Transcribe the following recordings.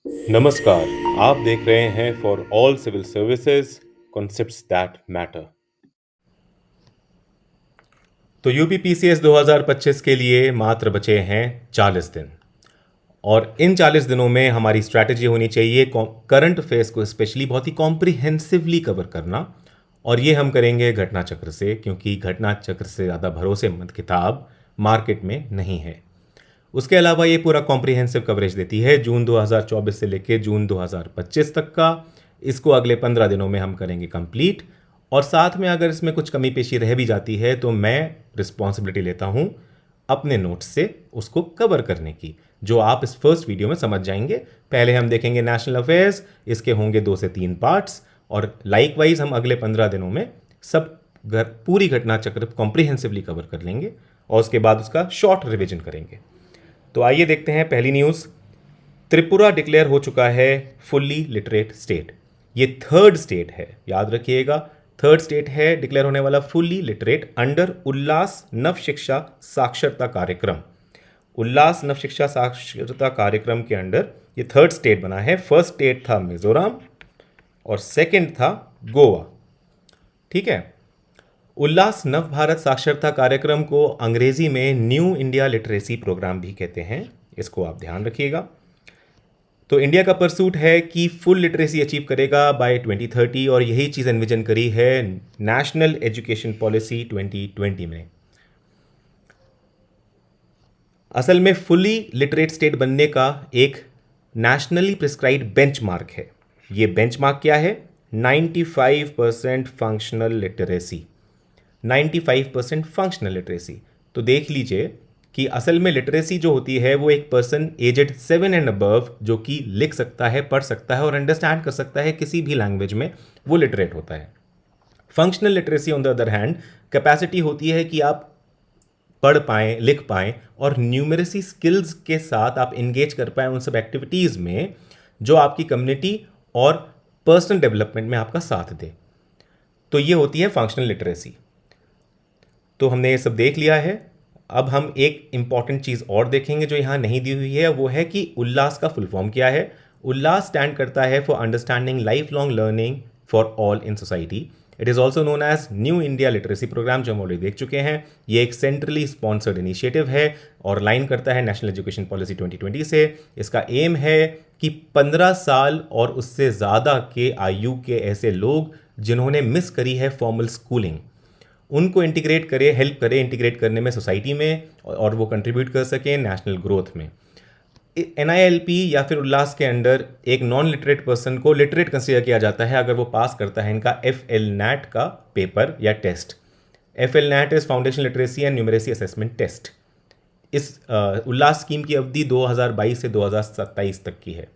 नमस्कार, आप देख रहे हैं for all civil services concepts that matter. तो यूपीपीसीएस 2025 के लिए मात्र बचे हैं 40 दिन और इन 40 दिनों में हमारी स्ट्रैटेजी होनी चाहिए करंट अफेयर्स को स्पेशली बहुत ही कॉम्प्रिहेंसिवली कवर करना। और ये हम करेंगे घटना चक्र से, क्योंकि घटना चक्र से ज़्यादा भरोसेमंद किताब मार्केट में नहीं है। उसके अलावा ये पूरा कॉम्प्रिहेंसिव कवरेज देती है जून 2024 से लेकर जून 2025 तक का। इसको अगले 15 दिनों में हम करेंगे कंप्लीट। और साथ में अगर इसमें कुछ कमी पेशी रह भी जाती है तो मैं रिस्पॉन्सिबिलिटी लेता हूँ अपने नोट्स से उसको कवर करने की, जो आप इस फर्स्ट वीडियो में समझ जाएंगे। पहले हम देखेंगे नेशनल अफेयर्स, इसके होंगे 2 से 3 पार्ट्स, और लाइकवाइज हम अगले 15 दिनों में सब पूरी घटना चक्र कॉम्प्रिहेंसिवली कवर कर लेंगे और उसके बाद उसका शॉर्ट रिविजन करेंगे। तो आइए देखते हैं पहली न्यूज़। त्रिपुरा डिक्लेयर हो चुका है फुल्ली लिटरेट स्टेट। ये थर्ड स्टेट है, याद रखिएगा, थर्ड स्टेट है डिक्लेयर होने वाला फुल्ली लिटरेट अंडर उल्लास नव शिक्षा साक्षरता कार्यक्रम। उल्लास नव शिक्षा साक्षरता कार्यक्रम के अंडर ये थर्ड स्टेट बना है। फर्स्ट स्टेट था मिजोरम और सेकंड था गोवा। ठीक है। उल्लास नव भारत साक्षरता कार्यक्रम को अंग्रेजी में न्यू इंडिया लिटरेसी प्रोग्राम भी कहते हैं, इसको आप ध्यान रखिएगा। तो इंडिया का परसूट है कि फुल लिटरेसी अचीव करेगा बाय 2030, और यही चीज़ एनविजन करी है नेशनल एजुकेशन पॉलिसी 2020 में। असल में फुली लिटरेट स्टेट बनने का एक नेशनली प्रिस्क्राइब्ड बेंचमार्क है। ये बेंचमार्क क्या है? 95% फंक्शनल लिटरेसी। 95% functional literacy. तो देख लीजिए कि असल में लिटरेसी जो होती है वो एक पर्सन एजेड 7 एंड अबव जो कि लिख सकता है, पढ़ सकता है और अंडरस्टैंड कर सकता है किसी भी लैंग्वेज में, वो लिटरेट होता है। Functional literacy on the other hand capacity होती है कि आप पढ़ पाएँ, लिख पाएँ और न्यूमरेसी स्किल्स के साथ आप इंगेज कर पाएँ उन सब एक्टिविटीज़ में जो आपकी कम्युनिटी और पर्सनल डेवलपमेंट में आपका साथ दे। तो ये होती है फंक्शनल लिटरेसी। तो हमने ये सब देख लिया है। अब हम एक इंपॉर्टेंट चीज़ और देखेंगे जो यहाँ नहीं दी हुई है, वो है कि उल्लास का फुल फॉर्म क्या है। उल्लास स्टैंड करता है for understanding life long learning for all in society. It is also known as new India literacy programme, जो हम ऑलरेडी देख चुके हैं। ये एक सेंट्रली स्पॉन्सर्ड इनिशिएटिव है और लाइन करता है नेशनल एजुकेशन पॉलिसी 2020 से। इसका एम है कि 15 साल और उससे ज़्यादा के आयु के ऐसे लोग जिन्होंने मिस करी है फॉर्मल स्कूलिंग, उनको इंटीग्रेट करे, हेल्प करे इंटीग्रेट करने में सोसाइटी में, और वो कंट्रीब्यूट कर सकें नेशनल ग्रोथ में। NILP या फिर उल्लास के अंडर एक नॉन लिटरेट पर्सन को लिटरेट कंसीडर किया जाता है अगर वो पास करता है इनका FLNAT का पेपर या test. FLNAT is foundation literacy and numeracy assessment test. इस उल्लास स्कीम की अवधि 2022 से 2027 तक की है।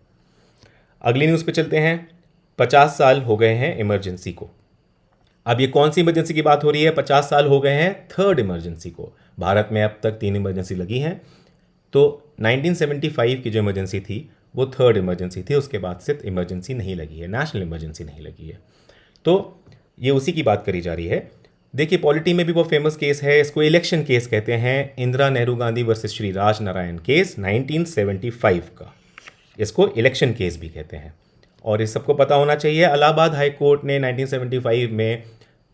अगली न्यूज़ पे चलते हैं। 50 साल हो गए हैं इमरजेंसी को। अब ये कौन सी इमरजेंसी की बात हो रही है? 50 साल हो गए हैं थर्ड इमरजेंसी को। भारत में अब तक 3 इमरजेंसी लगी हैं। तो 1975 की जो इमरजेंसी थी वो थर्ड इमरजेंसी थी, उसके बाद से इमरजेंसी नहीं लगी है, नेशनल इमरजेंसी नहीं लगी है। तो ये उसी की बात करी जा रही है। देखिए पॉलिटी में भी वो फेमस केस है, इसको इलेक्शन केस कहते हैं। इंदिरा नेहरू गांधी वर्सेस श्री राज नारायण केस 1975 का, इसको इलेक्शन केस भी कहते हैं। और इस सबको पता होना चाहिए, इलाहाबाद हाई कोर्ट ने 1975 में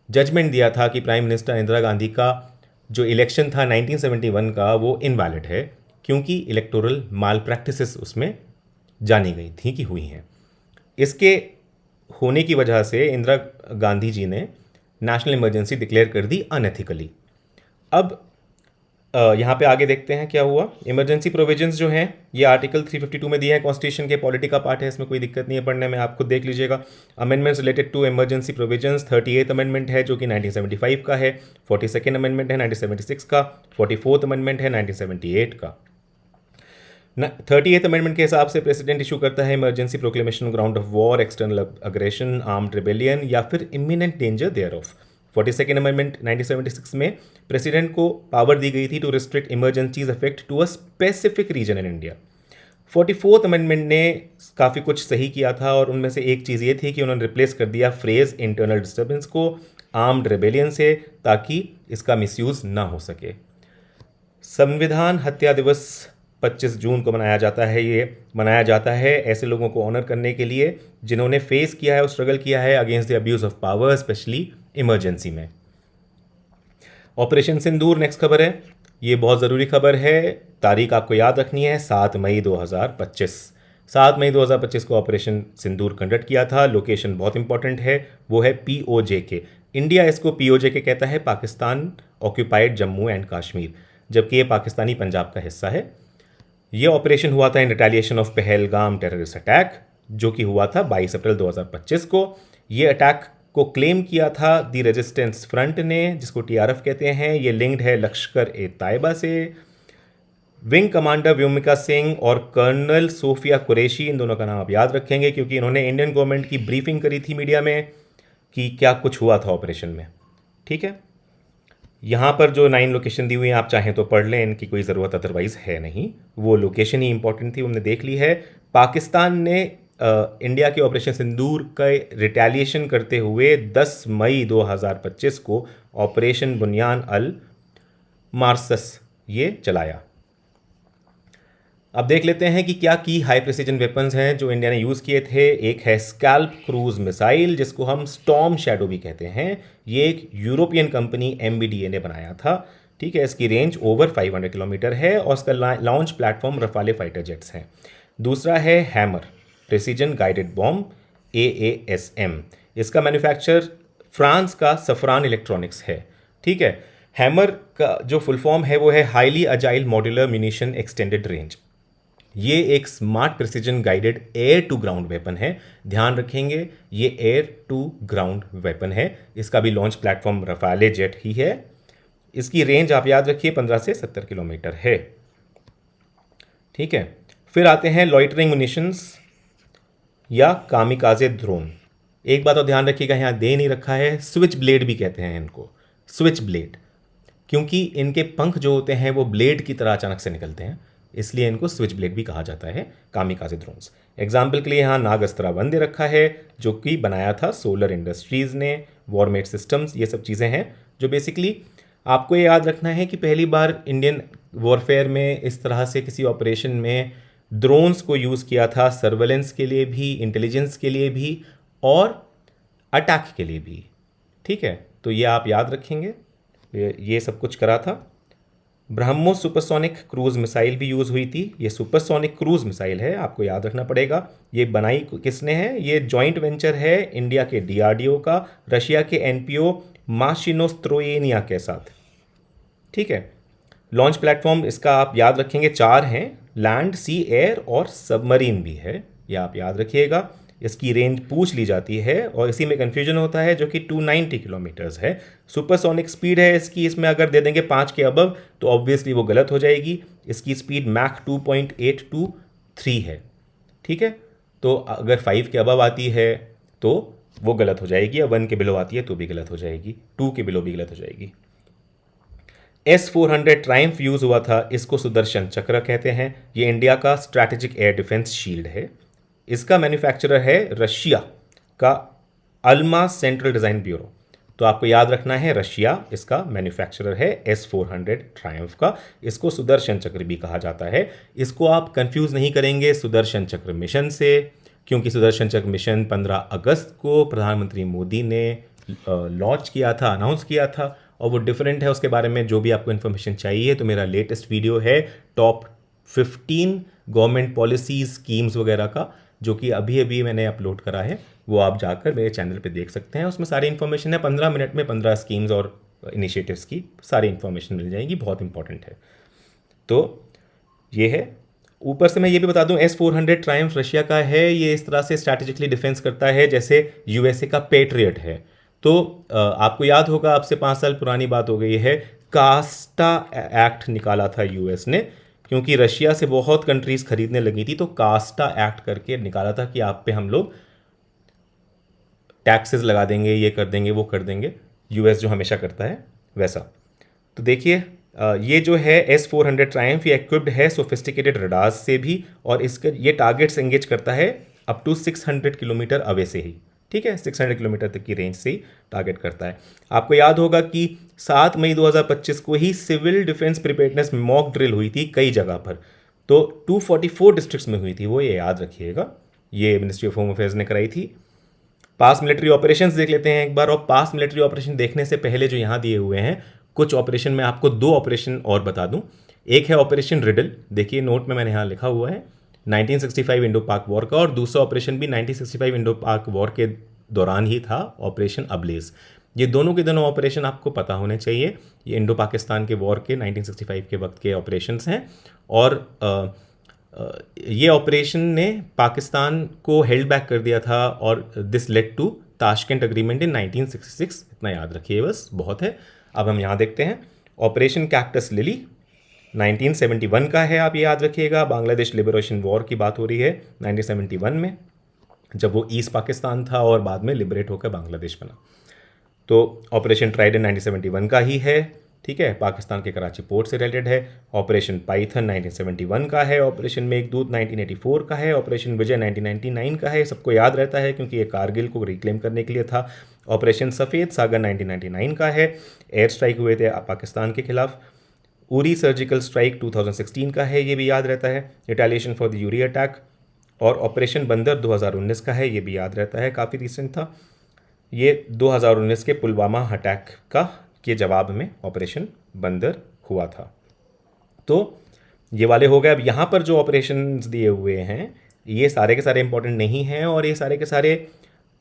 जजमेंट दिया था कि प्राइम मिनिस्टर इंदिरा गांधी का जो इलेक्शन था 1971 का वो इनवैलिड है, क्योंकि इलेक्टोरल माल प्रैक्टिसेस उसमें जानी गई थी कि हुई हैं। इसके होने की वजह से इंदिरा गांधी जी ने नेशनल इमरजेंसी डिक्लेयर कर दी अनएथिकली। अब यहाँ पे आगे देखते हैं क्या हुआ। इमरजेंसी प्रोविजंस जो हैं ये आर्टिकल 352 में दिए हैं, कॉन्स्टिट्यूशन के पॉलिटी का पार्ट है, इसमें कोई दिक्कत नहीं है पढ़ने में, आप खुद देख लीजिएगा। Amendments related to emergency provisions 38th amendment है जो कि 1975 का है, 42nd अमेंडमेंट है 1976 का, 44th अमेंडमेंट है 1978 का। 38th अमेंडमेंट के हिसाब से प्रेसिडेंट इशू करता है emergency proclamation ground of war, external aggression, armed rebellion या फिर imminent danger thereof. 42nd amendment 1976 में प्रेसिडेंट को पावर दी गई थी to restrict emergencies affect to a specific region in India. 44th amendment ने काफ़ी कुछ सही किया था और उनमें से एक चीज़ ये थी कि उन्होंने रिप्लेस कर दिया फ्रेज इंटरनल डिस्टर्बेंस को आर्म्ड रिबेलियन से, ताकि इसका मिसयूज़ ना हो सके। संविधान हत्या दिवस 25 जून को मनाया जाता है। ये मनाया जाता है ऐसे लोगों को ऑनर करने के लिए जिन्होंने फेस किया है और स्ट्रगल किया है against the abuse of power, specially emergency में। ऑपरेशन सिंदूर नेक्स्ट खबर है। ये बहुत ज़रूरी खबर है, तारीख आपको याद रखनी है, 7 मई 2025। 7 मई 2025 को ऑपरेशन सिंदूर कंडक्ट किया था। लोकेशन बहुत इंपॉर्टेंट है, वो है POJK। इंडिया इसको POJK कहता है, पाकिस्तान ऑक्यूपाइड जम्मू एंड कश्मीर, जबकि ये पाकिस्तानी पंजाब का हिस्सा है। ये ऑपरेशन हुआ था in retaliation of Pahalgam terrorist attack, जो कि हुआ था 22 अप्रैल 2025 को। ये अटैक को क्लेम किया था दी रेजिस्टेंस फ्रंट ने, जिसको TRF कहते हैं। ये लिंक्ड है लश्कर-ए-तायबा से। विंग कमांडर व्योमिका सिंह और कर्नल सोफिया कुरैशी, इन दोनों का नाम आप याद रखेंगे क्योंकि इन्होंने इंडियन गवर्नमेंट की ब्रीफिंग करी थी मीडिया में कि क्या कुछ हुआ था ऑपरेशन में। ठीक है, यहाँ पर जो 9 लोकेशन दी हुई हैं आप चाहें तो पढ़ लें, इनकी कोई ज़रूरत अदरवाइज़ है नहीं, वो लोकेशन ही इंपॉर्टेंट थी, उन्होंने देख ली है। पाकिस्तान ने इंडिया के ऑपरेशन सिंदूर का रिटेलिएशन करते हुए 10 मई 2025 को ऑपरेशन बुनियान अल मार्सस ये चलाया। अब देख लेते हैं कि क्या की हाई प्रिसीजन वेपन्स हैं जो इंडिया ने यूज़ किए थे। एक है स्कैल्प क्रूज मिसाइल, जिसको हम स्टॉर्म शैडो भी कहते हैं। ये एक यूरोपियन कंपनी MBDA ने बनाया था। ठीक है, इसकी रेंज ओवर 500 किलोमीटर है और इसका लॉन्च प्लेटफॉर्म रफाले फाइटर जेट्स हैं। दूसरा है hammer precision guided bomb AASM। इसका मैन्युफैक्चर फ्रांस का सफरान इलेक्ट्रॉनिक्स है। ठीक है, हैमर का जो फुल फॉर्म है वो है highly agile modular munition extended range. ये एक smart precision guided air to ground weapon है। ध्यान रखेंगे, ये एयर टू ग्राउंड वेपन है। इसका भी लॉन्च प्लेटफॉर्म रफाले जेट ही है। इसकी रेंज आप याद रखिए 15 से 70 किलोमीटर है। ठीक है, फिर आते हैं लॉइटरिंग मुनिशंस या कामिकाजे ड्रोन। एक बात और ध्यान रखिएगा, यहाँ दे नहीं रखा है, स्विच ब्लेड भी कहते हैं इनको, स्विच ब्लेड, क्योंकि इनके पंख जो होते हैं वो ब्लेड की तरह अचानक से निकलते हैं, इसलिए इनको स्विच ब्लेड भी कहा जाता है कामिकाजे ड्रोन्स। एग्जाम्पल के लिए यहाँ नागस्त्रा 1 दे रखा है, जो कि बनाया था सोलर इंडस्ट्रीज़ ने। वॉरमेट सिस्टम्स, ये सब चीज़ें हैं जो बेसिकली आपको ये याद रखना है कि पहली बार इंडियन वॉरफेयर में इस तरह से किसी ऑपरेशन में ड्रोन्स को यूज़ किया था, सर्वेलेंस के लिए भी, इंटेलिजेंस के लिए भी और अटैक के लिए भी। ठीक है, तो ये आप याद रखेंगे, ये सब कुछ करा था। ब्रह्मोस सुपरसोनिक क्रूज मिसाइल भी यूज़ हुई थी। ये सुपरसोनिक क्रूज मिसाइल है, आपको याद रखना पड़ेगा। ये बनाई किसने है? ये जॉइंट वेंचर है इंडिया के DRDO का रशिया के NPO माशिनोस्त्रोयेनिया के साथ। ठीक है, लॉन्च प्लेटफॉर्म इसका आप याद रखेंगे 4 हैं, लैंड, सी, एयर और सबमरीन भी है, ये आप याद रखिएगा। इसकी रेंज पूछ ली जाती है और इसी में कन्फ्यूजन होता है, जो कि 290 किलोमीटर्स है। सुपरसोनिक स्पीड है इसकी, इसमें अगर दे देंगे 5 के अबव तो ऑब्वियसली वो गलत हो जाएगी। इसकी स्पीड मैक 2.823 है। ठीक है, तो अगर 5 के अबव आती है तो वो गलत हो जाएगी, या 1 के बिलो आती है तो भी गलत हो जाएगी, 2 के बिलो भी गलत हो जाएगी। S-400 ट्रायम्फ यूज़ हुआ था, इसको सुदर्शन चक्र कहते हैं। ये इंडिया का स्ट्रैटेजिक एयर डिफेंस शील्ड है। इसका मैन्युफैक्चरर है रशिया का अल्मा सेंट्रल डिज़ाइन ब्यूरो। तो आपको याद रखना है, रशिया इसका मैन्युफैक्चरर है S-400 ट्रायम्फ का। इसको सुदर्शन चक्र भी कहा जाता है। इसको आप कंफ्यूज नहीं करेंगे सुदर्शन चक्र मिशन से, क्योंकि सुदर्शन चक्र मिशन 15 अगस्त को प्रधानमंत्री मोदी ने लॉन्च किया था, अनाउंस किया था, और वो डिफरेंट है। उसके बारे में जो भी आपको इन्फॉर्मेशन चाहिए तो मेरा लेटेस्ट वीडियो है टॉप 15 गवर्नमेंट पॉलिसीज स्कीम्स वगैरह का, जो कि अभी अभी मैंने अपलोड करा है, वो आप जाकर मेरे चैनल पे देख सकते हैं। उसमें सारी इन्फॉर्मेशन है, 15 मिनट में 15 स्कीम्स और इनिशिएटिव्स की सारी इन्फॉर्मेशन मिल जाएगी, बहुत इंपॉर्टेंट है। तो ये है। ऊपर से मैं ये भी बता दूं, S-400 ट्रायम्फ रशिया का है। ये इस तरह से स्ट्रैटेजिकली डिफेंस करता है जैसे USA का पेट्रियट है। तो आपको याद होगा, अब से 5 साल पुरानी बात हो गई है, कास्टा एक्ट निकाला था US ने, क्योंकि रशिया से बहुत कंट्रीज खरीदने लगी थी, तो कास्टा एक्ट करके निकाला था कि आप पे हम लोग टैक्सेस लगा देंगे, ये कर देंगे, वो कर देंगे, US जो हमेशा करता है वैसा। तो देखिए, ये जो है S-400 ट्रायम्फ, ये इक्विप्ड है सोफिस्टिकेटेड रडार्स से भी, और इसके ये टारगेट्स एंगेज करता है अप टू 600 किलोमीटर अवे से ही। ठीक है, 600 किलोमीटर तक की रेंज से ही टारगेट करता है। आपको याद होगा कि 7 मई 2025 को ही civil defence preparedness mock drill हुई थी कई जगह पर। तो 244 डिस्ट्रिक्ट्स में हुई थी वो, ये याद रखिएगा, ये मिनिस्ट्री ऑफ होम अफेयर्स ने कराई थी। पास मिलिट्री ऑपरेशंस देख लेते हैं एक बार, और पास मिलिट्री ऑपरेशन देखने से पहले जो यहाँ दिए हुए हैं कुछ ऑपरेशन में आपको दो ऑपरेशन और बता दूं। एक है ऑपरेशन रिडल, देखिए नोट में मैंने यहाँ लिखा हुआ है 1965 इंडो पाक वॉर का, और दूसरा ऑपरेशन भी 1965 इंडो पाक वॉर के दौरान ही था, ऑपरेशन अबलेज। ये दोनों के दोनों ऑपरेशन आपको पता होने चाहिए। ये इंडो पाकिस्तान के वॉर के 1965 के वक्त के ऑपरेशंस हैं, और ये ऑपरेशन ने पाकिस्तान को हेल्ड बैक कर दिया था, और this led to Tashkent agreement in 1966। इतना याद रखिए बस, बहुत है। अब हम यहाँ देखते हैं ऑपरेशन कैक्टस लिली 1971 का है, आप ये याद रखिएगा। बांग्लादेश लिबरेशन वॉर की बात हो रही है 1971 में, जब वो ईस्ट पाकिस्तान था और बाद में लिबरेट होकर बांग्लादेश बना। तो ऑपरेशन ट्राइडेंट 1971 का ही है, ठीक है, पाकिस्तान के कराची पोर्ट से रिलेटेड है। ऑपरेशन पाइथन 1971 का है। ऑपरेशन मेघदूत 1984 का है। ऑपरेशन विजय 1999 का है, सबको याद रहता है क्योंकि ये कारगिल को रिक्लेम करने के लिए था। ऑपरेशन सफ़ेद सागर 1999 का है, एयर स्ट्राइक हुए थे पाकिस्तान के खिलाफ। उरी सर्जिकल स्ट्राइक 2016 का है, ये भी याद रहता है, retaliation for the Yuri attack. और ऑपरेशन बंदर 2019 का है, ये भी याद रहता है, काफ़ी रिसेंट था। ये 2019 के पुलवामा अटैक का के जवाब में ऑपरेशन बंदर हुआ था। तो ये वाले हो गए। अब यहाँ पर जो ऑपरेशंस दिए हुए हैं ये सारे के सारे इंपॉर्टेंट नहीं हैं, और ये सारे के सारे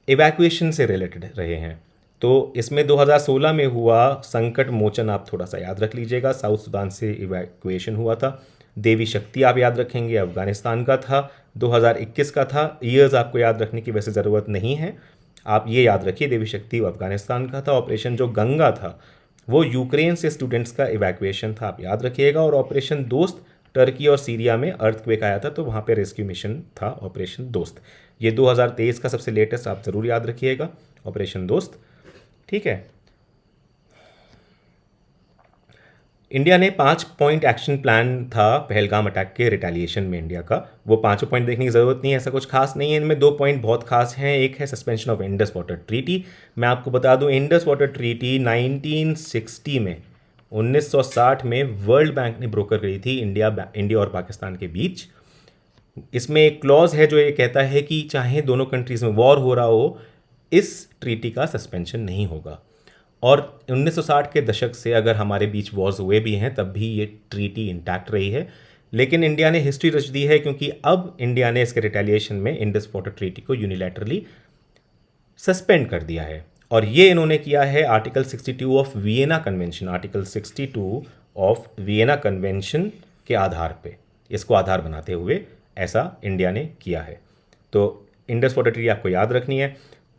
इवैक्यूएशन से रिलेटेड रहे हैं। तो इसमें 2016 में हुआ संकट मोचन, आप थोड़ा सा याद रख लीजिएगा, साउथ सुदान से इवैक्यूएशन हुआ था। देवी शक्ति आप याद रखेंगे, अफगानिस्तान का था, 2021 का था। ईयर्स आपको याद रखने की वैसे ज़रूरत नहीं है, आप ये याद रखिए देवी शक्ति अफगानिस्तान का था। ऑपरेशन जो गंगा था वो यूक्रेन से स्टूडेंट्स का इवैक्यूएशन था, आप याद रखिएगा। और ऑपरेशन दोस्त टर्की और सीरिया में अर्थक्वेक आया था, तो वहाँ पे रेस्क्यू मिशन था ऑपरेशन दोस्त। ये 2023 का सबसे लेटेस्ट, आप ज़रूर याद रखिएगा, ऑपरेशन दोस्त, ठीक है। इंडिया ने 5 पॉइंट एक्शन प्लान था पहलगाम अटैक के रिटेलिएशन में इंडिया का। वो 5 पॉइंट देखने की ज़रूरत नहीं है, ऐसा कुछ खास नहीं है। इनमें 2 पॉइंट बहुत खास हैं। एक है suspension of Indus water treaty. मैं आपको बता दूं इंडस वाटर ट्रीटी 1960 में 1960 में वर्ल्ड बैंक ने ब्रोकर करी थी इंडिया और पाकिस्तान के बीच। इसमें एक क्लॉज है जो ये कहता है कि चाहे दोनों कंट्रीज़ में वॉर हो रहा हो, इस ट्रीटी का सस्पेंशन नहीं होगा। और 1960 के दशक से अगर हमारे बीच वॉर्स हुए भी हैं तब भी ये ट्रीटी इंटैक्ट रही है। लेकिन इंडिया ने हिस्ट्री रच दी है, क्योंकि अब इंडिया ने इसके रिटेलिएशन में इंडस वाटर ट्रीटी को यूनिलैटरली सस्पेंड कर दिया है। और ये इन्होंने किया है article 62 of Vienna convention, article 62 of Vienna convention के आधार पे, इसको आधार बनाते हुए ऐसा इंडिया ने किया है। तो इंडस वाटर ट्रीटी आपको याद रखनी है।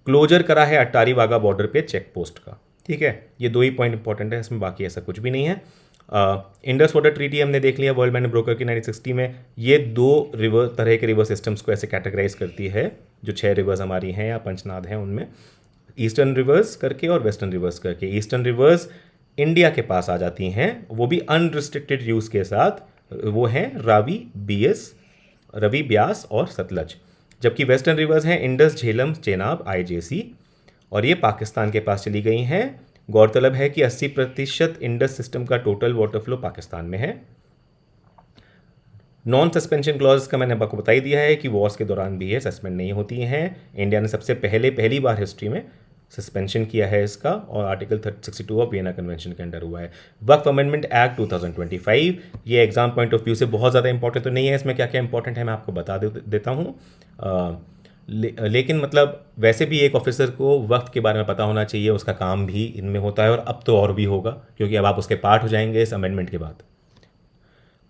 क्लोजर करा है अट्टारी वाघा बॉर्डर पे चेक पोस्ट का, ठीक है। ये 2 ही पॉइंट इंपॉर्टेंट है, इसमें बाकी ऐसा कुछ भी नहीं है। इंडस वाटर ट्रीटी हमने देख लिया वर्ल्ड बैंक ब्रोकर की 1960 में। ये 2 रिवर तरह के रिवर सिस्टम्स को ऐसे कैटेगराइज करती है, जो 6 रिवर्स हमारी हैं या पंचनाद हैं उनमें, ईस्टर्न रिवर्स करके और वेस्टर्न रिवर्स करके। ईस्टर्न रिवर्स इंडिया के पास आ जाती हैं, वो भी अनरिस्ट्रिक्टेड यूज़ के साथ, वो हैं रवि ब्यास और सतलज। जबकि वेस्टर्न रिवर्स हैं इंडस, झेलम, चेनाब, आईजेसी, और ये पाकिस्तान के पास चली गई हैं। गौरतलब है कि 80% इंडस सिस्टम का टोटल वाटर फ्लो पाकिस्तान में है। नॉन सस्पेंशन क्लॉज का मैंने आपको बता ही दिया है कि वॉर्स के दौरान भी ये सस्पेंड नहीं होती हैं। इंडिया ने सबसे पहली बार हिस्ट्री में सस्पेंशन किया है इसका, और आर्टिकल 62 ऑफ वियना कन्वेंशन के अंडर हुआ है। वक्फ अमेंडमेंट एक्ट 2025, ये एग्जाम पॉइंट ऑफ व्यू से बहुत ज़्यादा इंपॉर्टेंट तो नहीं है, इसमें क्या क्या इंपॉर्टेंट है मैं आपको बता देता हूँ। लेकिन मतलब वैसे भी एक ऑफिसर को वक्फ के बारे में पता होना चाहिए, उसका काम भी इनमें होता है, और अब तो और भी होगा क्योंकि अब आप उसके पार्ट हो जाएंगे इस अमेंडमेंट के बाद।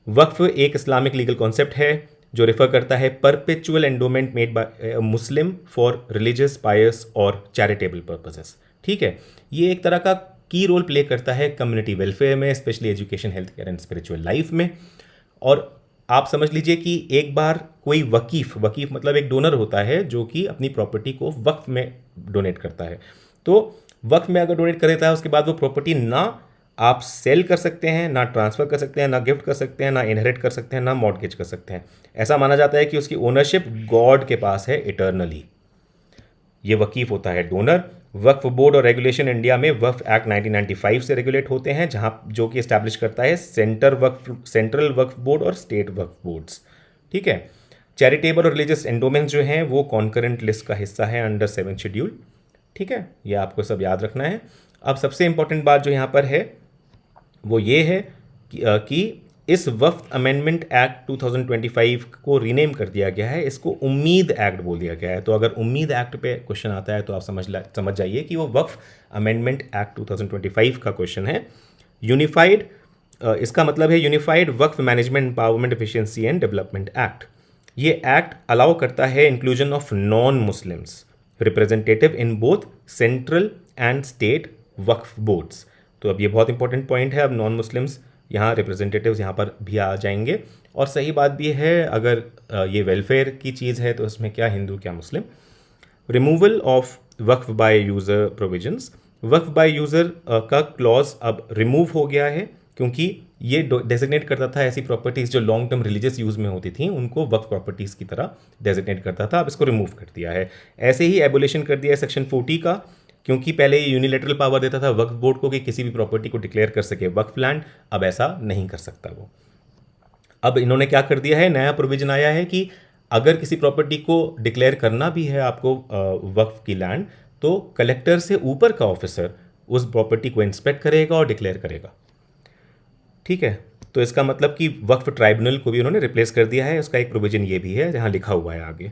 वक्फ एक इस्लामिक लीगल कॉन्सेप्ट है जो रेफर करता है perpetual endowment made by Muslim for religious, pious और चैरिटेबल पर्पसेस, ठीक है। ये एक तरह का की रोल प्ले करता है कम्युनिटी वेलफेयर में, specially education, health care and spiritual life में। और आप समझ लीजिए कि एक बार कोई वकीफ़ मतलब एक डोनर होता है जो कि अपनी प्रॉपर्टी को वक्फ में डोनेट करता है। तो वक्फ में अगर डोनेट कर देता है, उसके बाद वो प्रॉपर्टी ना आप सेल कर सकते हैं, ना ट्रांसफ़र कर सकते हैं, ना गिफ्ट कर सकते हैं, ना इनहेरिट कर सकते हैं, ना मॉर्गेज कर सकते हैं। ऐसा माना जाता है कि उसकी ओनरशिप गॉड के पास है इटर्नली। ये वकीफ़ होता है डोनर, वक्फ बोर्ड और रेगुलेशन इंडिया में वक्फ एक्ट 1995 से रेगुलेट होते हैं, जहां जो कि एस्टैब्लिश करता है सेंट्रल वक्फ बोर्ड और स्टेट वक्फ बोर्ड्स। ठीक है। चैरिटेबल और रिलीजियस एंडोमेंट्स जो हैं वो कॉन्करेंट लिस्ट का हिस्सा है अंडर 7th शेड्यूल। ठीक है, ये आपको सब याद रखना है। अब सबसे इंपॉर्टेंट बात जो यहाँ पर है वो ये है कि इस वक्फ अमेंडमेंट एक्ट 2025 को रीनेम कर दिया गया है, इसको उम्मीद एक्ट बोल दिया गया है। तो अगर उम्मीद एक्ट पे क्वेश्चन आता है तो आप समझ जाइए कि वो वक्फ अमेंडमेंट एक्ट 2025 का क्वेश्चन है। यूनिफाइड, इसका मतलब है unified Waqf management empowerment efficiency and development act. ये एक्ट अलाउ करता है inclusion of non Muslims representative in both central and state Waqf boards. तो अब ये बहुत इंपॉर्टेंट पॉइंट है, अब नॉन मुस्लिम्स यहाँ रिप्रेजेंटेटिव्स यहाँ पर भी आ जाएंगे। और सही बात भी है, अगर ये वेलफेयर की चीज़ है तो इसमें क्या हिंदू क्या Muslim. Removal of waqf by user provisions, waqf by user का क्लॉज अब रिमूव हो गया है, क्योंकि ये डेजिग्नेट करता था ऐसी प्रॉपर्टीज़ जो लॉन्ग टर्म रिलीजियस यूज़ में होती थी, उनको वक्फ प्रॉपर्टीज़ की तरह डेजिग्नेट करता था। अब इसको रिमूव कर दिया है। ऐसे ही एबोलिशन कर दिया है सेक्शन 40 का, क्योंकि पहले ये यूनिलेटरल पावर देता था वक्फ बोर्ड को कि किसी भी प्रॉपर्टी को डिक्लेयर कर सके वक्फ लैंड, अब ऐसा नहीं कर सकता वो। अब इन्होंने क्या कर दिया है, नया प्रोविजन आया है कि अगर किसी प्रॉपर्टी को डिक्लेयर करना भी है आपको वक्फ की लैंड, तो कलेक्टर से ऊपर का ऑफिसर उस प्रॉपर्टी को इंस्पेक्ट करेगा और डिक्लेयर करेगा। ठीक है, तो इसका मतलब कि वक्फ ट्राइब्यूनल को भी उन्होंने रिप्लेस कर दिया है। उसका एक प्रोविजन ये भी है, जहाँ लिखा हुआ है आगे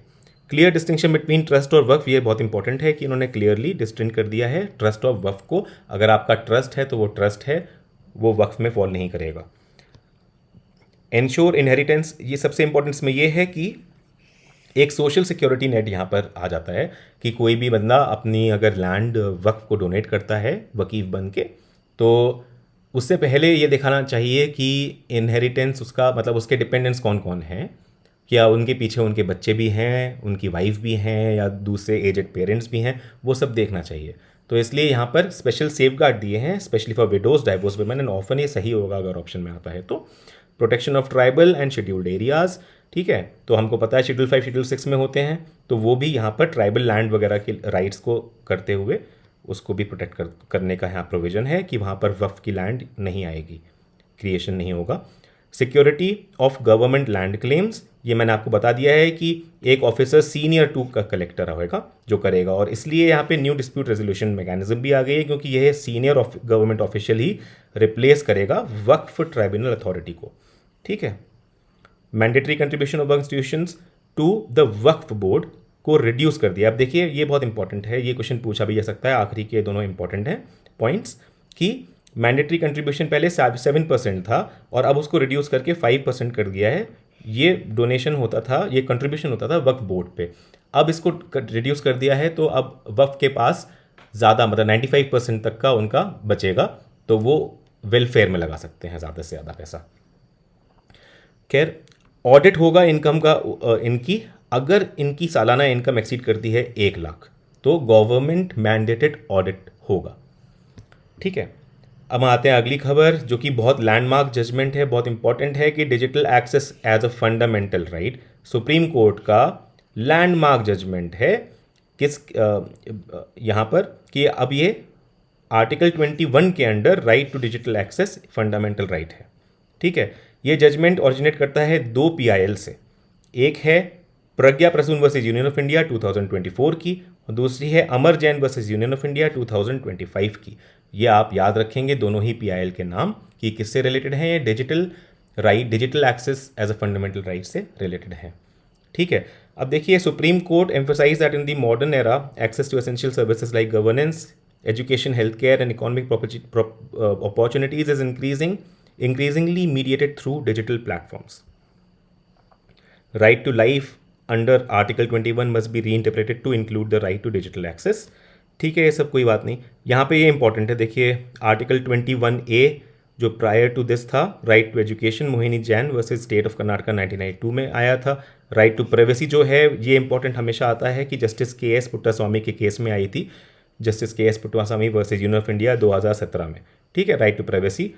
क्लियर डिस्टिंक्शन बिटवीन ट्रस्ट और वक्फ। ये बहुत इंपॉर्टेंट है कि इन्होंने क्लियरली डिस्टिंक्ट कर दिया है ट्रस्ट और वक्फ को। अगर आपका ट्रस्ट है तो वो ट्रस्ट है, वो वक्फ में फॉल नहीं करेगा। एंश्योर इनहेरिटेंस, ये सबसे इंपॉर्टेंट इसमें ये है कि एक सोशल सिक्योरिटी नेट यहाँ पर आ जाता है कि कोई भी बंदा अपनी अगर लैंड वक्फ को डोनेट करता है वकीफ बन के, तो उससे पहले ये दिखाना चाहिए कि इनहेरिटेंस उसका मतलब उसके डिपेंडेंट्स कौन कौन हैं, क्या उनके पीछे उनके बच्चे भी हैं, उनकी वाइफ भी हैं, या दूसरे एजेड पेरेंट्स भी हैं, वो सब देखना चाहिए। तो इसलिए यहाँ पर स्पेशल सेफ गार्ड दिए हैं, specially for widows, divorce women and orphan. ये सही होगा अगर ऑप्शन में आता है तो। Protection of tribal and scheduled areas, ठीक है, तो हमको पता है शेड्यूल 5 शेड्यूल 6 में होते हैं, तो वो भी यहाँ पर ट्राइबल लैंड वगैरह के राइट्स को करते हुए उसको भी प्रोटेक्ट करने का यहाँ प्रोविज़न है कि वहाँ पर वक्फ की लैंड नहीं आएगी, क्रिएशन नहीं होगा। Security of government land claims, ये मैंने आपको बता दिया है कि एक ऑफिसर सीनियर टू का कलेक्टर होगा जो करेगा, और इसलिए यहाँ पे न्यू डिस्प्यूट रेजोल्यूशन मैकेनिज्म भी आ गई है, क्योंकि यह सीनियर गवर्नमेंट ऑफिशियल ही रिप्लेस करेगा वक्फ ट्राइब्यूनल अथॉरिटी को। ठीक है। Mandatory contribution of institutions to the वक्फ बोर्ड को रिड्यूस कर दिया। अब देखिए ये बहुत इंपॉर्टेंट है, ये क्वेश्चन पूछा भी जा सकता है, आखिरी के दोनों इंपॉर्टेंट हैं पॉइंट्स, कि मैंडेटरी कंट्रीब्यूशन पहले 7% था और अब उसको रिड्यूस करके 5% कर दिया है। ये डोनेशन होता था, ये कंट्रीब्यूशन होता था वक्फ बोर्ड पे, अब इसको रिड्यूस कर दिया है, तो अब वक्फ के पास ज़्यादा मतलब 95% तक का उनका बचेगा, तो वो वेलफेयर में लगा सकते हैं ज़्यादा से ज़्यादा पैसा। खैर, ऑडिट होगा इनकम का इनकी, अगर इनकी सालाना इनकम एक्सीड करती है 1 लाख तो गवर्नमेंट मैंडेटेड ऑडिट होगा। ठीक है। अब आते हैं अगली खबर, जो कि बहुत लैंडमार्क जजमेंट है, बहुत इंपॉर्टेंट है, कि digital access as a fundamental right, supreme court का लैंडमार्क जजमेंट है किस यहाँ पर, कि अब ये आर्टिकल 21 के under right to digital access fundamental right है। ठीक है। ये जजमेंट ओरिजिनेट करता है 2 PIL से, एक है Pragya Prasoon versus union of India 2024 की, और दूसरी है Amar Jain versus union of India 2025 की। ये आप याद रखेंगे दोनों ही PIL के नाम कि किससे रिलेटेड हैं, ये digital access as a fundamental right से रिलेटेड है। ठीक है। अब देखिए, supreme court emphasise that in the modern era access to essential services like governance, education, health care and economic opportunities is increasingly mediated through digital platforms. Right to life under Article 21 must be reinterpreted to include the right to digital access. ठीक है, ये सब कोई बात नहीं, यहाँ पे ये इंपॉर्टेंट है। देखिए आर्टिकल 21A जो प्रायर टू दिस था, right to education, Mohini Jain versus state of Karnataka 1992 में आया था। राइट टू प्राइवेसी जो है ये इंपॉर्टेंट हमेशा आता है, कि जस्टिस KS पुट्टास्वामी के केस में आई थी, justice KS Puttaswamy versus union of India 2017 में। ठीक है। Right to privacy